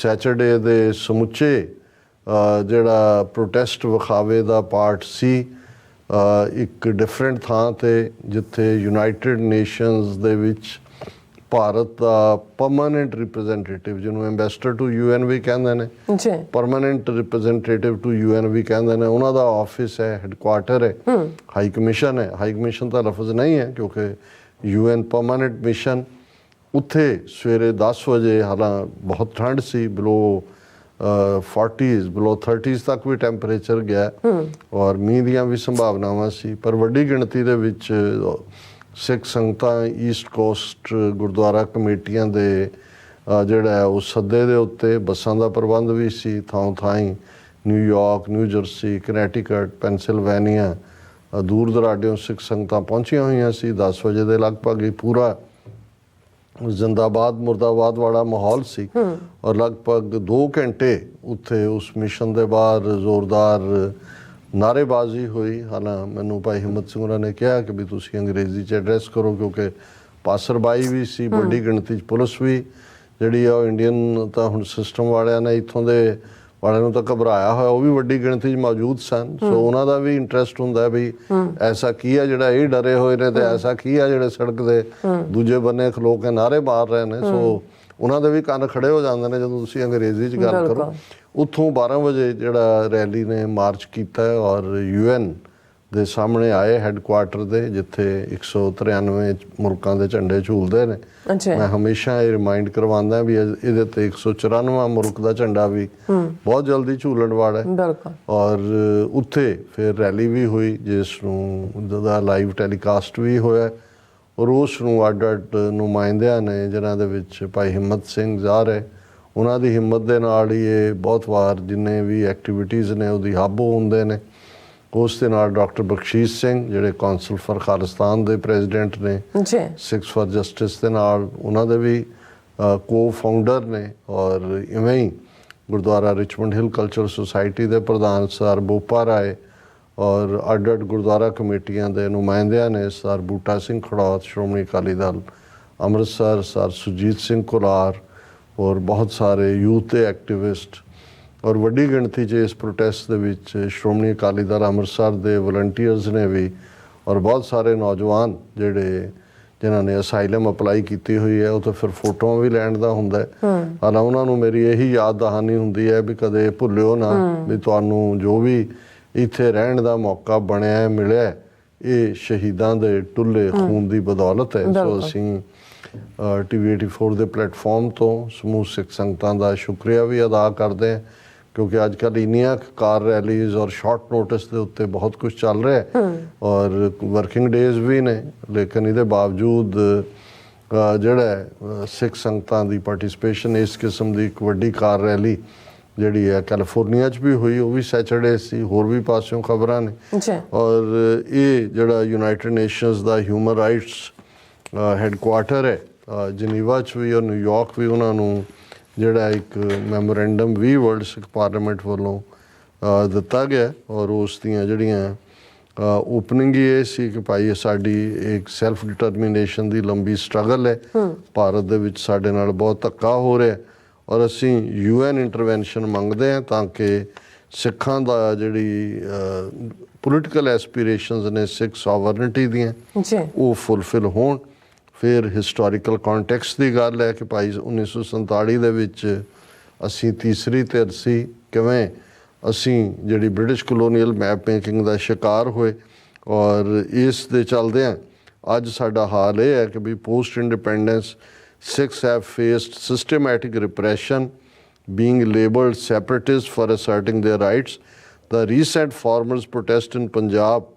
ਸੈਚਰਡੇ ਦੇ ਸਮੁੱਚੇ ਜਿਹੜਾ ਪ੍ਰੋਟੈਸਟ ਵਿਖਾਵੇ ਦਾ ਪਾਰਟ ਸੀ ਇੱਕ ਡਿਫਰੈਂਟ ਥਾਂ 'ਤੇ, ਜਿੱਥੇ ਯੂਨਾਈਟਿਡ ਨੇਸ਼ਨਸ ਦੇ ਵਿੱਚ ਭਾਰਤ ਦਾ ਪਰਮਾਨੈਂਟ ਰਿਪਰੈਜ਼ੈਂਟੇਟਿਵ, ਜਿਹਨੂੰ ਐਂਬੈਸਡਰ ਟੂ UN ਵੀ ਕਹਿੰਦੇ ਨੇ, ਪਰਮਾਨੈਂਟ ਰਿਪਰੈਜ਼ੈਂਟੇਟਿਵ ਟੂ UN ਵੀ ਕਹਿੰਦੇ ਨੇ, ਉਹਨਾਂ ਦਾ ਆਫਿਸ ਹੈ, ਹੈਡਕੁਆਟਰ ਹੈ, ਹਾਈ ਕਮਿਸ਼ਨ ਹੈ। ਹਾਈ ਕਮਿਸ਼ਨ ਤਾਂ ਲਫ਼ਜ਼ ਨਹੀਂ ਹੈ ਕਿਉਂਕਿ UN ਪਰਮਾਨੈਂਟ ਮਿਸ਼ਨ। ਉੱਥੇ ਸਵੇਰੇ 10 ਵਜੇ, ਹਾਲਾਂ ਬਹੁਤ ਠੰਡ ਸੀ, ਬਿਲੋ 40s ਬਿਲੋ 30s ਤੱਕ ਵੀ ਟੈਂਪਰੇਚਰ ਗਿਆ ਔਰ ਮੀਂਹ ਦੀਆਂ ਵੀ ਸੰਭਾਵਨਾਵਾਂ ਸੀ, ਪਰ ਵੱਡੀ ਗਿਣਤੀ ਦੇ ਵਿੱਚ ਸਿੱਖ ਸੰਗਤਾਂ ਈਸਟ ਕੋਸਟ ਗੁਰਦੁਆਰਾ ਕਮੇਟੀਆਂ ਦੇ ਜਿਹੜਾ ਹੈ ਉਹ ਸੱਦੇ ਦੇ ਉੱਤੇ ਬੱਸਾਂ ਦਾ ਪ੍ਰਬੰਧ ਵੀ ਸੀ, ਥਾਂ ਥਾਈਂ ਨਿਊਯਾਰਕ, ਨਿਊ ਜਰਸੀ, ਕਨੈਟੀਕਟ, ਪੈਨਸਿਲਵੇਨੀਆ ਦੂਰ ਦਰਾਡਿਓਂ ਸਿੱਖ ਸੰਗਤਾਂ ਪਹੁੰਚੀਆਂ ਹੋਈਆਂ ਸੀ। 10 ਵਜੇ ਦੇ ਲਗਭਗ ਹੀ ਪੂਰਾ ਜ਼ਿੰਦਾਬਾਦ ਮੁਰਦਾਬਾਦ ਵਾਲਾ ਮਾਹੌਲ ਸੀ ਔਰ ਲਗਭਗ 2 ਘੰਟੇ ਉੱਥੇ ਉਸ ਮਿਸ਼ਨ ਦੇ ਬਾਹਰ ਜ਼ੋਰਦਾਰ ਨਾਅਰੇਬਾਜ਼ੀ ਹੋਈ। ਹਾਲਾਂ ਮੈਨੂੰ ਭਾਈ ਹਿੰਮਤ ਸਿੰਘ ਹੋਰਾਂ ਨੇ ਕਿਹਾ ਕਿ ਵੀ ਤੁਸੀਂ ਅੰਗਰੇਜ਼ੀ 'ਚ ਐਡਰੈਸ ਕਰੋ, ਕਿਉਂਕਿ ਪਾਸਰਬਾਈ ਵੀ ਸੀ, ਵੱਡੀ ਗਿਣਤੀ 'ਚ ਪੁਲਿਸ ਵੀ ਜਿਹੜੀ ਆ ਉਹ ਇੰਡੀਅਨ ਤਾਂ ਹੁਣ ਸਿਸਟਮ ਵਾਲਿਆਂ ਨੇ ਇੱਥੋਂ ਦੇ ਵਾਲਿਆਂ ਨੂੰ ਤਾਂ ਘਬਰਾਇਆ ਹੋਇਆ, ਉਹ ਵੀ ਵੱਡੀ ਗਿਣਤੀ 'ਚ ਮੌਜੂਦ ਸਨ। ਸੋ ਉਹਨਾਂ ਦਾ ਵੀ ਇੰਟਰਸਟ ਹੁੰਦਾ ਵੀ ਐਸਾ ਕੀ ਆ ਜਿਹੜਾ ਇਹ ਡਰੇ ਹੋਏ ਨੇ ਤੇ ਐਸਾ ਕੀ ਆ ਜਿਹੜੇ ਸੜਕ ਦੇ ਦੂਜੇ ਬੰਨੇ ਖਲੋ ਕੇ ਨਾਅਰੇ ਮਾਰ ਰਹੇ ਨੇ। ਸੋ ਉਹਨਾਂ ਦੇ ਵੀ ਕੰਨ ਖੜੇ ਹੋ ਜਾਂਦੇ ਨੇ ਜਦੋਂ ਤੁਸੀਂ ਅੰਗਰੇਜ਼ੀ 'ਚ ਗੱਲ ਕਰੋ। ਉੱਥੋਂ 12 ਵਜੇ ਜਿਹੜਾ ਰੈਲੀ ਨੇ ਮਾਰਚ ਕੀਤਾ ਔਰ UN ਦੇ ਸਾਹਮਣੇ ਆਏ ਹੈਡਕੁਆਟਰ ਦੇ, ਜਿੱਥੇ 193 ਮੁਲਕਾਂ ਦੇ ਝੰਡੇ ਝੂਲਦੇ ਨੇ। ਮੈਂ ਹਮੇਸ਼ਾ ਇਹ ਰਿਮਾਈਂਡ ਕਰਵਾਉਂਦਾ ਵੀ ਇਹਦੇ ਤੇ 194ਵਾਂ ਮੁਲਕ ਦਾ ਝੰਡਾ ਵੀ ਬਹੁਤ ਜਲਦੀ ਝੂਲਣ ਵਾਲਾ ਹੈ। ਔਰ ਉੱਥੇ ਫਿਰ ਰੈਲੀ ਵੀ ਹੋਈ, ਜਿਸ ਨੂੰ ਉਹਦਾ ਲਾਈਵ ਟੈਲੀਕਾਸਟ ਵੀ ਹੋਇਆ ਔਰ ਉਸ ਨੂੰ ਅੱਡ ਨੁਮਾਇੰਦਿਆਂ ਨੇ, ਜਿਨ੍ਹਾਂ ਦੇ ਵਿੱਚ ਭਾਈ ਹਿੰਮਤ ਸਿੰਘ ਜ਼ਾਹਰ ਹੈ, ਉਹਨਾਂ ਦੀ ਹਿੰਮਤ ਦੇ ਨਾਲ ਹੀ ਇਹ ਬਹੁਤ ਵਾਰ ਜਿੰਨੇ ਵੀ ਐਕਟੀਵਿਟੀਜ਼ ਨੇ ਉਹਦੀ ਹਾਬੋ ਹੁੰਦੇ ਨੇ। ਉਸ ਦੇ ਨਾਲ ਡਾਕਟਰ ਬਖਸ਼ੀਸ਼ ਸਿੰਘ ਜਿਹੜੇ ਕੌਂਸਲ ਫਾਰ ਖਾਲਿਸਤਾਨ ਦੇ ਪ੍ਰੈਜ਼ੀਡੈਂਟ ਨੇ, ਸਿੱਖਸ ਫਾਰ ਜਸਟਿਸ ਦੇ ਨਾਲ ਉਹਨਾਂ ਦੇ ਵੀ ਕੋ ਫਾਊਂਡਰ ਨੇ। ਔਰ ਇਵੇਂ ਹੀ gurdwara Richmond Hill cultural society ਦੇ ਪ੍ਰਧਾਨ ਸਰ ਬੋਪਾ ਰਾਏ ਔਰ ਅੱਡ ਗੁਰਦੁਆਰਾ ਕਮੇਟੀਆਂ ਦੇ ਨੁਮਾਇੰਦਿਆਂ ਨੇ, ਸਰ ਬੂਟਾ ਸਿੰਘ ਖੜੌਤ ਸ਼੍ਰੋਮਣੀ ਅਕਾਲੀ ਦਲ ਅੰਮ੍ਰਿਤਸਰ, ਸਰ ਸੁਰਜੀਤ ਸਿੰਘ ਕੁਲਾਰ ਔਰ ਬਹੁਤ ਸਾਰੇ ਯੂਥ ਦੇ ਐਕਟਿਵਿਸਟ ਔਰ ਵੱਡੀ ਗਿਣਤੀ 'ਚ ਇਸ ਪ੍ਰੋਟੈਸਟ ਦੇ ਵਿੱਚ ਸ਼੍ਰੋਮਣੀ ਅਕਾਲੀ ਦਲ ਅੰਮ੍ਰਿਤਸਰ ਦੇ ਵਲੰਟੀਅਰਸ ਨੇ ਵੀ ਔਰ ਬਹੁਤ ਸਾਰੇ ਨੌਜਵਾਨ ਜਿਹੜੇ ਜਿਨ੍ਹਾਂ ਨੇ ਅਸਾਈਲਮ ਅਪਲਾਈ ਕੀਤੀ ਹੋਈ ਹੈ। ਉਹ ਤਾਂ ਫਿਰ ਫੋਟੋਆਂ ਵੀ ਲੈਣ ਦਾ ਹੁੰਦਾ ਹਾਲਾਂ ਉਹਨਾਂ ਨੂੰ ਮੇਰੀ ਇਹੀ ਯਾਦ ਦਹਾਨੀ ਹੁੰਦੀ ਹੈ ਵੀ ਕਦੇ ਭੁੱਲਿਓ ਨਾ ਵੀ ਤੁਹਾਨੂੰ ਜੋ ਵੀ ਇੱਥੇ ਰਹਿਣ ਦਾ ਮੌਕਾ ਬਣਿਆ ਮਿਲਿਆ, ਇਹ ਸ਼ਹੀਦਾਂ ਦੇ ਟੁੱਲੇ ਖੂਨ ਦੀ ਬਦੌਲਤ ਹੈ। ਸੋ ਅਸੀਂ TV 84 ਦੇ ਪਲੇਟਫਾਰਮ ਤੋਂ ਸਮੂਹ ਸਿੱਖ ਸੰਗਤਾਂ ਦਾ ਸ਼ੁਕਰੀਆ ਵੀ ਅਦਾ ਕਰਦੇ ਹਾਂ, ਕਿਉਂਕਿ ਅੱਜ ਕੱਲ੍ਹ ਇੰਨੀਆਂ ਕਾਰ ਰੈਲੀਜ਼ ਔਰ ਸ਼ਾਰਟ ਨੋਟਿਸ ਦੇ ਉੱਤੇ ਬਹੁਤ ਕੁਝ ਚੱਲ ਰਿਹਾ ਔਰ ਵਰਕਿੰਗ ਡੇਜ਼ ਵੀ ਨੇ, ਲੇਕਿਨ ਇਹਦੇ ਬਾਵਜੂਦ ਜਿਹੜਾ ਸਿੱਖ ਸੰਗਤਾਂ ਦੀ ਪਾਰਟੀਸਪੇਸ਼ਨ ਇਸ ਕਿਸਮ ਦੀ ਇੱਕ ਵੱਡੀ ਕਾਰ ਰੈਲੀ ਜਿਹੜੀ ਹੈ ਕੈਲੀਫੋਰਨੀਆ 'ਚ ਵੀ ਹੋਈ, ਉਹ ਵੀ ਸੈਚਰਡੇ ਸੀ। ਹੋਰ ਵੀ ਪਾਸਿਓਂ ਖਬਰਾਂ ਨੇ। ਔਰ ਇਹ ਜਿਹੜਾ ਯੂਨਾਈਟਿਡ ਨੇਸ਼ਨਸ ਦਾ ਹਿਊਮਨ ਰਾਈਟਸ ਹੈਡਕੁਆਟਰ ਹੈ ਜਨੀਵਾ 'ਚ ਵੀ ਔਰ ਨਿਊਯਾਰਕ ਵੀ, ਉਹਨਾਂ ਨੂੰ ਜਿਹੜਾ ਇੱਕ ਮੈਮੋਰੈਂਡਮ ਵੀ ਵਰਲਡ ਸਿੱਖ ਪਾਰਲੀਮੈਂਟ ਵੱਲੋਂ ਦਿੱਤਾ ਗਿਆ ਔਰ ਉਸ ਦੀਆਂ ਜਿਹੜੀਆਂ ਓਪਨਿੰਗ ਹੀ ਇਹ ਸੀ ਕਿ ਭਾਈ ਸਾਡੀ ਇੱਕ ਸੈਲਫ ਡਿਟਰਮੀਨੇਸ਼ਨ ਦੀ ਲੰਬੀ ਸਟਰਗਲ ਹੈ ਭਾਰਤ ਦੇ ਵਿੱਚ ਸਾਡੇ ਨਾਲ ਬਹੁਤ ਧੱਕਾ ਹੋ ਰਿਹਾ ਔਰ ਅਸੀਂ UN ਇੰਟਰਵੈਂਸ਼ਨ ਮੰਗਦੇ ਹਾਂ ਤਾਂ ਕਿ ਸਿੱਖਾਂ ਦਾ ਜਿਹੜੀ ਪੋਲੀਟੀਕਲ ਐਸਪੀਰੇਸ਼ਨਸ ਨੇ ਸਿੱਖ ਸੋਵਰਨਿਟੀ ਦੀਆਂ ਉਹ ਫੁੱਲਫਿਲ ਹੋਣ। ਫਿਰ ਹਿਸਟੋਰੀਕਲ ਕੰਟੈਕਸਟ ਦੀ ਗੱਲ ਹੈ ਕਿ ਭਾਈ 1947 ਦੇ ਵਿੱਚ ਅਸੀਂ ਤੀਸਰੀ ਧਿਰ ਸੀ, ਕਿਵੇਂ ਅਸੀਂ ਜਿਹੜੀ ਬ੍ਰਿਟਿਸ਼ ਕਲੋਨੀਅਲ ਮੈਪ ਮੇਕਿੰਗ ਦਾ ਸ਼ਿਕਾਰ ਹੋਏ ਔਰ ਇਸ ਦੇ ਚੱਲਦਿਆਂ ਅੱਜ ਸਾਡਾ ਹਾਲ ਇਹ ਹੈ ਕਿ ਵੀ post independence Sikhs have faced systematic repression, being labelled separatists for asserting their rights. The recent farmers' protest in Punjab,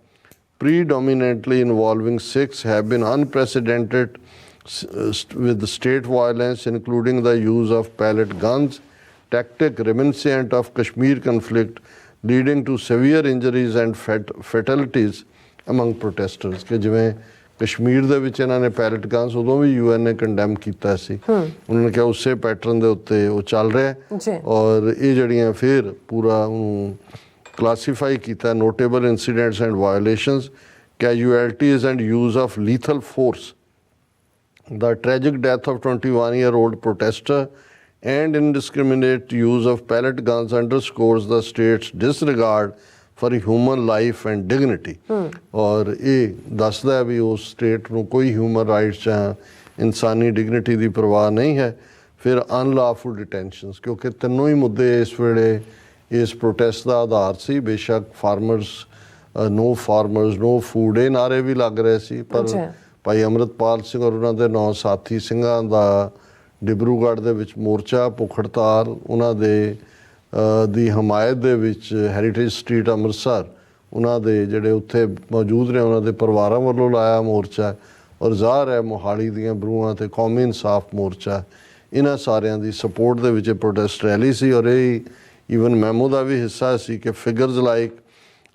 predominantly involving Sikhs, have been unprecedented with state violence, including the use of pellet guns, tactic reminiscent of Kashmir conflict, leading to severe injuries and fatalities among protesters. ਕਿ ਜਿਵੇਂ ਕਸ਼ਮੀਰ ਦੇ ਵਿੱਚ ਇਹਨਾਂ ਨੇ pellet guns ਉਦੋਂ ਵੀ UN ਨੇ condemn ਕੀਤਾ ਸੀ, ਉਹਨਾਂ ਨੇ ਕਿਹਾ ਉਸੇ ਪੈਟਰਨ ਦੇ ਉੱਤੇ ਉਹ ਚੱਲ ਰਿਹਾ ਔਰ ਇਹ ਜਿਹੜੀਆਂ ਫਿਰ ਪੂਰਾ ਉਹਨੂੰ ਕਲਾਸੀਫਾਈ ਕੀਤਾ notable incidents and violations, casualties and use of lethal force. The tragic death of 21-year-old protester and indiscriminate use of pellet guns underscores the state's disregard for human life and dignity. ਔਰ ਇਹ ਦੱਸਦਾ ਹੈ ਵੀ ਉਸ state ਨੂੰ ਕੋਈ human rights ਜਾਂ ਇਨਸਾਨੀ dignity ਦੀ ਪਰਵਾਹ ਨਹੀਂ ਹੈ। ਫਿਰ ਅਨਲਾਫੁਲ ਡਿਟੈਂਸ਼ਨਸ, ਕਿਉਂਕਿ ਤਿੰਨੋਂ ਹੀ ਮੁੱਦੇ ਇਸ ਵੇਲੇ ਇਸ ਪ੍ਰੋਟੈਸਟ ਦਾ ਆਧਾਰ ਸੀ। ਬੇਸ਼ੱਕ ਨੋ ਫਾਰਮਰਸ ਨੋ ਫੂਡ ਇਹ ਨਾਰੇ ਵੀ ਲੱਗ ਰਹੇ ਸੀ, ਪਰ ਭਾਈ ਅਮਰਤਪਾਲ ਸਿੰਘ ਔਰ ਉਹਨਾਂ ਦੇ 9 ਸਾਥੀ ਸਿੰਘਾਂ ਦਾ ਡਿਬਰੂਗੜ੍ਹ ਦੇ ਵਿੱਚ ਮੋਰਚਾ, ਭੁੱਖ ਹੜਤਾਲ, ਉਹਨਾਂ ਦੇ ਦੀ ਹਮਾਇਤ ਦੇ ਵਿੱਚ ਹੈਰੀਟੇਜ ਸਟਰੀਟ ਅੰਮ੍ਰਿਤਸਰ ਉਹਨਾਂ ਦੇ ਜਿਹੜੇ ਉੱਥੇ ਮੌਜੂਦ ਨੇ ਉਹਨਾਂ ਦੇ ਪਰਿਵਾਰਾਂ ਵੱਲੋਂ ਲਾਇਆ ਮੋਰਚਾ ਔਰ ਜ਼ਾਹਰ ਹੈ ਮੋਹਾਲੀ ਦੀਆਂ ਬਰੂਆਂ ਤੇ ਕੌਮੀ ਇਨਸਾਫ ਮੋਰਚਾ, ਇਹਨਾਂ ਸਾਰਿਆਂ ਦੀ ਸਪੋਰਟ ਦੇ ਵਿੱਚ ਪ੍ਰੋਟੈਸਟ ਰੈਲੀ ਸੀ। ਔਰ ਇਹ ਈਵਨ ਮੈਮੋ ਦਾ ਵੀ ਹਿੱਸਾ ਸੀ ਕਿ figures like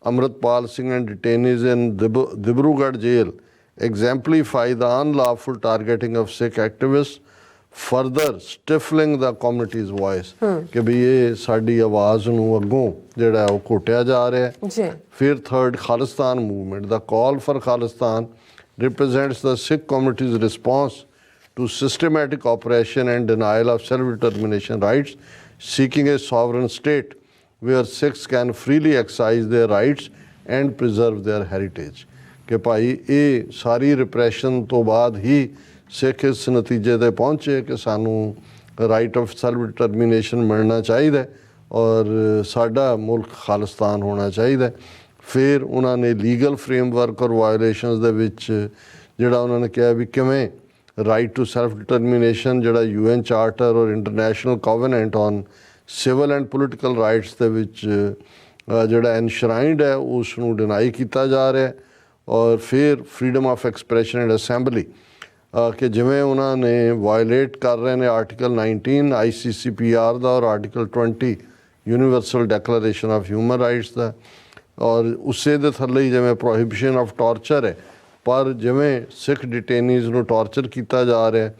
Amritpal Singh and detainees in Dibrugarh jail exemplify the unlawful targeting of Sikh activists, further stifling the community's voice ਕਿ ਵੀ ਇਹ ਸਾਡੀ ਆਵਾਜ਼ ਨੂੰ ਅੱਗੋਂ ਜਿਹੜਾ ਉਹ ਘੋਟਿਆ ਜਾ ਰਿਹਾ ਹੈ। ਫਿਰ third Khalistan movement, the call for Khalistan represents the Sikh community's response to systematic oppression and denial of self-determination rights, seeking a sovereign state where Sikhs can freely exercise their rights and preserve their heritage. ਕਿ ਭਾਈ ਇਹ ਸਾਰੀ repression ਤੋਂ ਬਾਅਦ ਹੀ ਸਿੱਖ ਇਸ ਨਤੀਜੇ 'ਤੇ ਪਹੁੰਚੇ ਕਿ ਸਾਨੂੰ ਰਾਈਟ ਆਫ ਸੈਲਫ ਡਿਟਰਮੀਨੇਸ਼ਨ ਮਿਲਣਾ ਚਾਹੀਦਾ ਔਰ ਸਾਡਾ ਮੁਲਕ ਖਾਲਿਸਤਾਨ ਹੋਣਾ ਚਾਹੀਦਾ। ਫਿਰ ਉਹਨਾਂ ਨੇ ਲੀਗਲ ਫਰੇਮਵਰਕ ਔਰ ਵਾਇਓਲੇਸ਼ਨਸ ਦੇ ਵਿੱਚ ਜਿਹੜਾ ਉਹਨਾਂ ਨੇ ਕਿਹਾ ਵੀ ਕਿਵੇਂ ਰਾਈਟ ਟੂ ਸੈਲਫ ਡਿਟਰਮੀਨੇਸ਼ਨ ਜਿਹੜਾ UN ਚਾਰਟਰ ਔਰ international covenant on civil and political rights ਦੇ ਵਿੱਚ ਜਿਹੜਾ ਐਨਸ਼ਰਾਈਨਡ ਹੈ ਉਸ ਨੂੰ ਡਿਨਾਈ ਕੀਤਾ ਜਾ ਰਿਹਾ ਔਰ ਫਿਰ freedom of expression and assembly ਕਿ ਜਿਵੇਂ ਉਹਨਾਂ ਨੇ ਵਾਇਲੇਟ ਕਰ ਰਹੇ ਨੇ ਆਰਟੀਕਲ 19 ICCPR ਦਾ ਔਰ article 20 universal declaration of human rights ਦਾ ਔਰ ਉਸੇ ਦੇ ਥੱਲੇ ਹੀ ਜਿਵੇਂ ਪ੍ਰੋਹਿਬਿਸ਼ਨ ਆਫ ਟਾਰਚਰ ਹੈ, ਪਰ ਜਿਵੇਂ ਸਿੱਖ ਡਿਟੇਨੀਜ਼ ਨੂੰ ਟਾਰਚਰ ਕੀਤਾ ਜਾ ਰਿਹਾ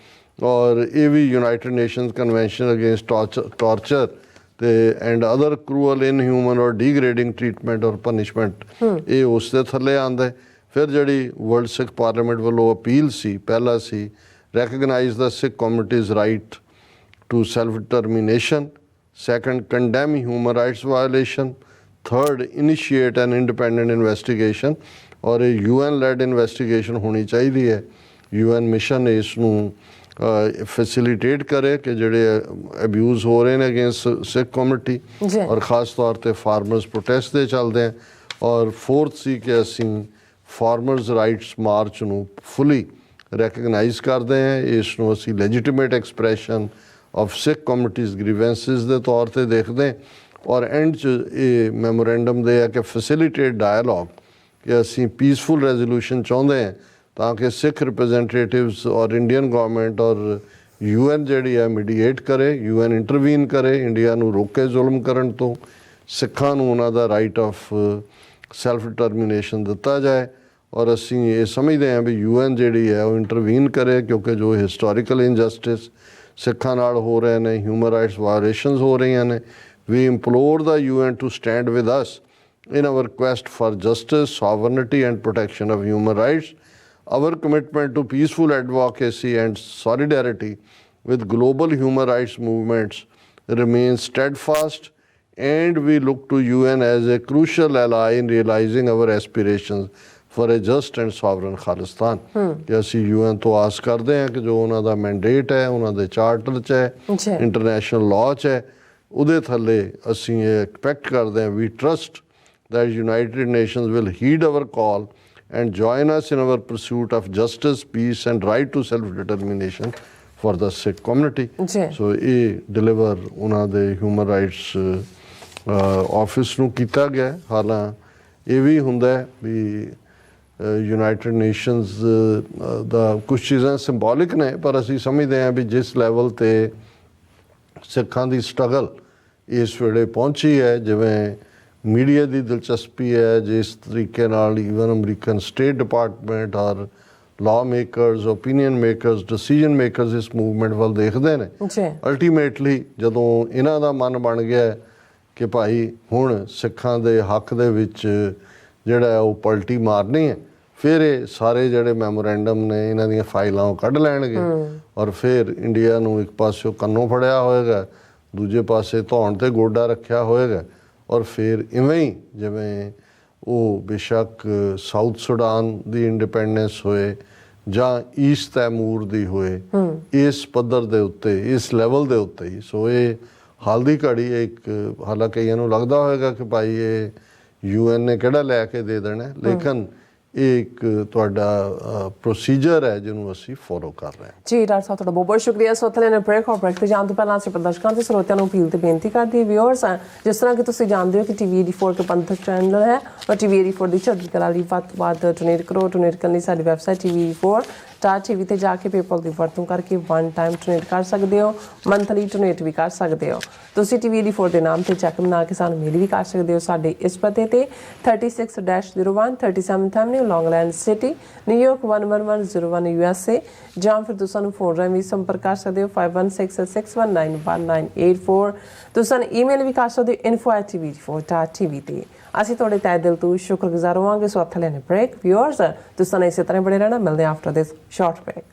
ਔਰ ਇਹ ਵੀ United Nations convention against torture ਤੇ ਐਂਡ ਅਦਰ ਕਰੂਅਲ ਇਨਹਿਊਮਨ ਔਰ ਡੀਗ੍ਰੇਡਿੰਗ ਟਰੀਟਮੈਂਟ ਔਰ ਪਨਿਸ਼ਮੈਂਟ ਇਹ ਉਸ ਦੇ ਥੱਲੇ ਆਉਂਦਾ। ਫਿਰ ਜਿਹੜੀ ਵਰਲਡ ਸਿੱਖ ਪਾਰਲੀਮੈਂਟ ਵੱਲੋਂ ਅਪੀਲ ਸੀ, ਪਹਿਲਾ ਸੀ recognise the Sikh communities right to self determination, second condemn human rights violation, third initiate an independent investigation ਔਰ ਇਹ UN ਲੈਡ ਇਨਵੈਸਟੀਗੇਸ਼ਨ ਹੋਣੀ ਚਾਹੀਦੀ ਹੈ। UN ਮਿਸ਼ਨ ਇਸ ਨੂੰ ਫੈਸਿਲੀਟੇਟ ਕਰੇ ਕਿ ਜਿਹੜੇ ਅਬਿਊਜ਼ ਹੋ ਰਹੇ ਨੇ ਅਗੇਂਸਟ ਸਿੱਖ ਕਮਿਊਨਿਟੀ ਔਰ ਖ਼ਾਸ ਤੌਰ 'ਤੇ ਫਾਰਮਰਸ ਪ੍ਰੋਟੈਸਟ ਦੇ ਚੱਲਦੇ ਆ। ਔਰ ਫੋਰਥ ਸੀ ਕਿ ਅਸੀਂ ਫਾਰਮਰਸ ਰਾਈਟਸ ਮਾਰਚ ਨੂੰ ਫੁੱਲੀ ਰੈਕਗਨਾਈਜ਼ ਕਰਦੇ ਹਾਂ, ਇਸ ਨੂੰ ਅਸੀਂ ਲੈਜੀਟੀਮੇਟ ਐਕਸਪ੍ਰੈਸ਼ਨ ਆਫ ਸਿੱਖ ਕਮਿਊਨਿਟੀਜ਼ ਗ੍ਰੀਵੈਂਸਿਸ ਦੇ ਤੌਰ 'ਤੇ ਦੇਖਦੇ ਔਰ ਐਂਡ 'ਚ ਇਹ ਮੈਮੋਰੈਂਡਮ ਦੇ ਆ ਕਿ ਫੈਸਿਲੀਟੇਟ ਡਾਇਲੋਗ ਕਿ ਅਸੀਂ ਪੀਸਫੁਲ ਰੈਜ਼ੋਲੂਸ਼ਨ ਚਾਹੁੰਦੇ ਹਾਂ ਤਾਂ ਕਿ ਸਿੱਖ ਰਿਪਰੈਜ਼ੈਂਟੇਟਿਵਸ ਔਰ ਇੰਡੀਅਨ ਗੌਰਮੈਂਟ ਔਰ UN ਜਿਹੜੀ ਹੈ ਮੀਡੀਏਟ ਕਰੇ, UN ਇੰਟਰਵੀਨ ਕਰੇ, ਇੰਡੀਆ ਨੂੰ ਰੋਕੇ ਜ਼ੁਲਮ ਕਰਨ ਤੋਂ, ਸਿੱਖਾਂ ਨੂੰ ਉਹਨਾਂ ਦਾ ਰਾਈਟ ਆਫ ਸੈਲਫ ਡਿਟਰਮੀਨੇਸ਼ਨ ਦਿੱਤਾ ਜਾਏ ਔਰ ਅਸੀਂ ਇਹ ਸਮਝਦੇ ਹਾਂ ਵੀ UN ਜਿਹੜੀ ਹੈ ਉਹ ਇੰਟਰਵੀਨ ਕਰੇ ਕਿਉਂਕਿ ਜੋ ਹਿਸਟੋਰੀਕਲ ਇਨਜਸਟਿਸ ਸਿੱਖਾਂ ਨਾਲ ਹੋ ਰਹੇ ਨੇ, ਹਿਊਮਨ ਰਾਈਟਸ ਵਾਇਲੇਸ਼ਨਸ ਹੋ ਰਹੀਆਂ ਨੇ। We implore the UN to stand with us in our quest for justice, sovereignty and protection of human rights. Our commitment to peaceful advocacy and solidarity with global human rights movements remains steadfast, and we look to UN as a crucial ally in realizing our aspirations for a just and sovereign Khalistan. ਕਿ ਅਸੀਂ UN ਤੋਂ ਆਸ ਕਰਦੇ ਹਾਂ ਕਿ ਜੋ ਉਹਨਾਂ ਦਾ mandate ਹੈ, ਉਹਨਾਂ ਦੇ ਚਾਰਟਰ 'ਚ ਹੈ, ਇੰਟਰਨੈਸ਼ਨਲ ਲਾਅ 'ਚ ਹੈ, ਉਹਦੇ ਥੱਲੇ ਅਸੀਂ ਇਹ ਐਕਸਪੈਕਟ ਕਰਦੇ ਹਾਂ, ਵੀ trust that United Nations will heed our call and join us in our pursuit of justice, peace and right to self-determination for the Sikh community. So ਇਹ ਡਿਲੀਵਰ ਉਹਨਾਂ ਦੇ ਹਿਊਮਨ ਰਾਈਟਸ ਆਫਿਸ ਨੂੰ ਕੀਤਾ ਗਿਆ। ਹਾਲਾਂ ਇਹ ਵੀ ਹੁੰਦਾ ਵੀ ਯੂਨਾਈਟਿਡ ਨੇਸ਼ਨਸ ਦਾ ਕੁਛ ਚੀਜ਼ਾਂ ਸਿੰਬੋਲਿਕ ਨੇ, ਪਰ ਅਸੀਂ ਸਮਝਦੇ ਹਾਂ ਵੀ ਜਿਸ ਲੈਵਲ 'ਤੇ ਸਿੱਖਾਂ ਦੀ ਸਟਰਗਲ ਇਸ ਵੇਲੇ ਪਹੁੰਚੀ ਹੈ, ਜਿਵੇਂ ਮੀਡੀਆ ਦੀ ਦਿਲਚਸਪੀ ਹੈ, ਜਿਸ ਤਰੀਕੇ ਨਾਲ ਈਵਨ ਅਮਰੀਕਨ ਸਟੇਟ ਡਿਪਾਰਟਮੈਂਟ ਔਰ law makers, opinion makers, decision makers ਇਸ ਮੂਵਮੈਂਟ ਵੱਲ ਦੇਖਦੇ ਨੇ। ਅਲਟੀਮੇਟਲੀ ਜਦੋਂ ਇਹਨਾਂ ਦਾ ਮਨ ਬਣ ਗਿਆ ਕਿ ਭਾਈ ਹੁਣ ਸਿੱਖਾਂ ਦੇ ਹੱਕ ਦੇ ਵਿੱਚ ਜਿਹੜਾ ਹੈ ਉਹ ਪਲਟੀ ਮਾਰਨੀ ਹੈ, ਫਿਰ ਇਹ ਸਾਰੇ ਜਿਹੜੇ ਮੈਮੋਰੈਂਡਮ ਨੇ ਇਹਨਾਂ ਦੀਆਂ ਫਾਈਲਾਂ ਉਹ ਕੱਢ ਲੈਣਗੇ ਔਰ ਫਿਰ ਇੰਡੀਆ ਨੂੰ ਇੱਕ ਪਾਸਿਓਂ ਕੰਨੋਂ ਫੜਿਆ ਹੋਏਗਾ, ਦੂਜੇ ਪਾਸੇ ਧੌਣ 'ਤੇ ਗੋਡਾ ਰੱਖਿਆ ਹੋਏਗਾ। ਔਰ ਫਿਰ ਇਵੇਂ ਹੀ ਜਿਵੇਂ ਉਹ ਬੇਸ਼ੱਕ ਸਾਊਥ ਸੁਡਾਨ ਦੀ ਇੰਡੀਪੈਂਡੈਂਸ ਹੋਏ ਜਾਂ ਈਸਟ ਤੈਮੂਰ ਦੀ ਹੋਏ, ਇਸ ਪੱਧਰ ਦੇ ਉੱਤੇ, ਇਸ ਲੈਵਲ ਦੇ ਉੱਤੇ ਹੀ। ਸੋ ਇਹ ਹਾਲ ਦੀ ਘੜੀ ਇੱਕ, ਹਾਲਾਂਕਿ ਕਈਆਂ ਨੂੰ ਲੱਗਦਾ ਹੋਏਗਾ ਕਿ ਭਾਈ ਇਹ UN ਨੇ ਕਿਹੜਾ ਲੈ ਕੇ ਦੇ ਦੇਣਾ, ਲੇਕਿਨ ਇਹ ਇੱਕ ਤੁਹਾਡਾ ਪ੍ਰੋਸੀਜਰ ਹੈ ਜਿਹਨੂੰ ਅਸੀਂ ਫੋਲੋ ਕਰ ਰਹੇ ਹਾਂ। ਜੀ ਡਾਕਟਰ ਸਾਹਿਬ, ਤੁਹਾਡਾ ਬਹੁਤ ਬਹੁਤ ਸ਼ੁਕਰੀਆ। ਸੋ ਥਲੇ ਨੇ ਬ੍ਰੇਕ ਤੇ ਜਾਣ ਤੋਂ ਪਹਿਲਾਂ ਅਸੀਂ ਪ੍ਰਦਰਸ਼ਕਾਂ ਤੇ ਸਰੋਤਿਆਂ ਨੂੰ ਅਪੀਲ ਤੇ ਬੇਨਤੀ ਕਰਦੇ ਵਿਊਅਰਸ, ਜਿਸ ਤਰ੍ਹਾਂ ਕਿ ਤੁਸੀਂ ਜਾਣਦੇ ਹੋ ਕਿ TV 84 ਇੱਕ ਪੰਥਕ ਚੈਨਲ ਹੈ ਔਰ TV 84 ਦੀ ਚੜ੍ਹਦੀ ਕਲਾ ਲਈ ਵੱਧ ਤੋਂ ਵੱਧ ਡੋਨੇਟ ਕਰੋ। ਡੋਨੇਟ ਕਰਨ ਲਈ ਸਾਡੀ ਵੈਬਸਾਈਟ TV84.tv ਤੇ ਜਾ ਕੇ ਪੇਪਲ ਦੀ ਵਰਤੋਂ ਕਰਕੇ 1 ਟਾਈਮ ਡੋਨੇਟ ਕਰ ਸਕਦੇ ਹੋ, ਮੰਥਲੀ ਡੋਨੇਟ ਵੀ ਕਰ ਸਕਦੇ ਹੋ। ਤੁਸੀਂ TV 84 ਦੇ ਨਾਮ ਤੇ ਚੈੱਕ ਬਣਾ ਕੇ ਸਾਨੂੰ ਮੇਲ ਵੀ ਕਰ ਸਕਦੇ ਹੋ ਸਾਡੇ ਇਸ ਪਤੇ ਤੇ 36-01 37th Avenue, Long Island City, New York 11101 USA, ਜਾਂ ਫਿਰ ਤੁਸੀਂ ਸਾਨੂੰ ਫੋਨ ਰਾਹੀਂ ਵੀ ਸੰਪਰਕ ਕਰ ਸਕਦੇ ਹੋ 5166191984। ਤੁਸੀਂ ਸਾਨੂੰ ਈਮੇਲ ਵੀ ਕਰ ਸਕਦੇ ਹੋ info@tv84.tv ਤੇ। ਅਸੀਂ ਤੁਹਾਡੇ ਤਹਿ ਦਿਲ ਤੋਂ ਸ਼ੁਕਰਗੁਜ਼ਾਰ ਹੋਵਾਂਗੇ। ਸੋ ਹੱਥ ਲੈਣੇ ਬ੍ਰੇਕ ਵਿਊਅਰਸ, ਤੁਸੀਂ ਸਾਨੂੰ ਇਸੇ ਤਰ੍ਹਾਂ ਬਣੇ ਰਹਿਣਾ। ਮਿਲਦੇ ਆਫਟਰ ਦਿਸ ਸ਼ਾਰਟ ਬ੍ਰੇਕ।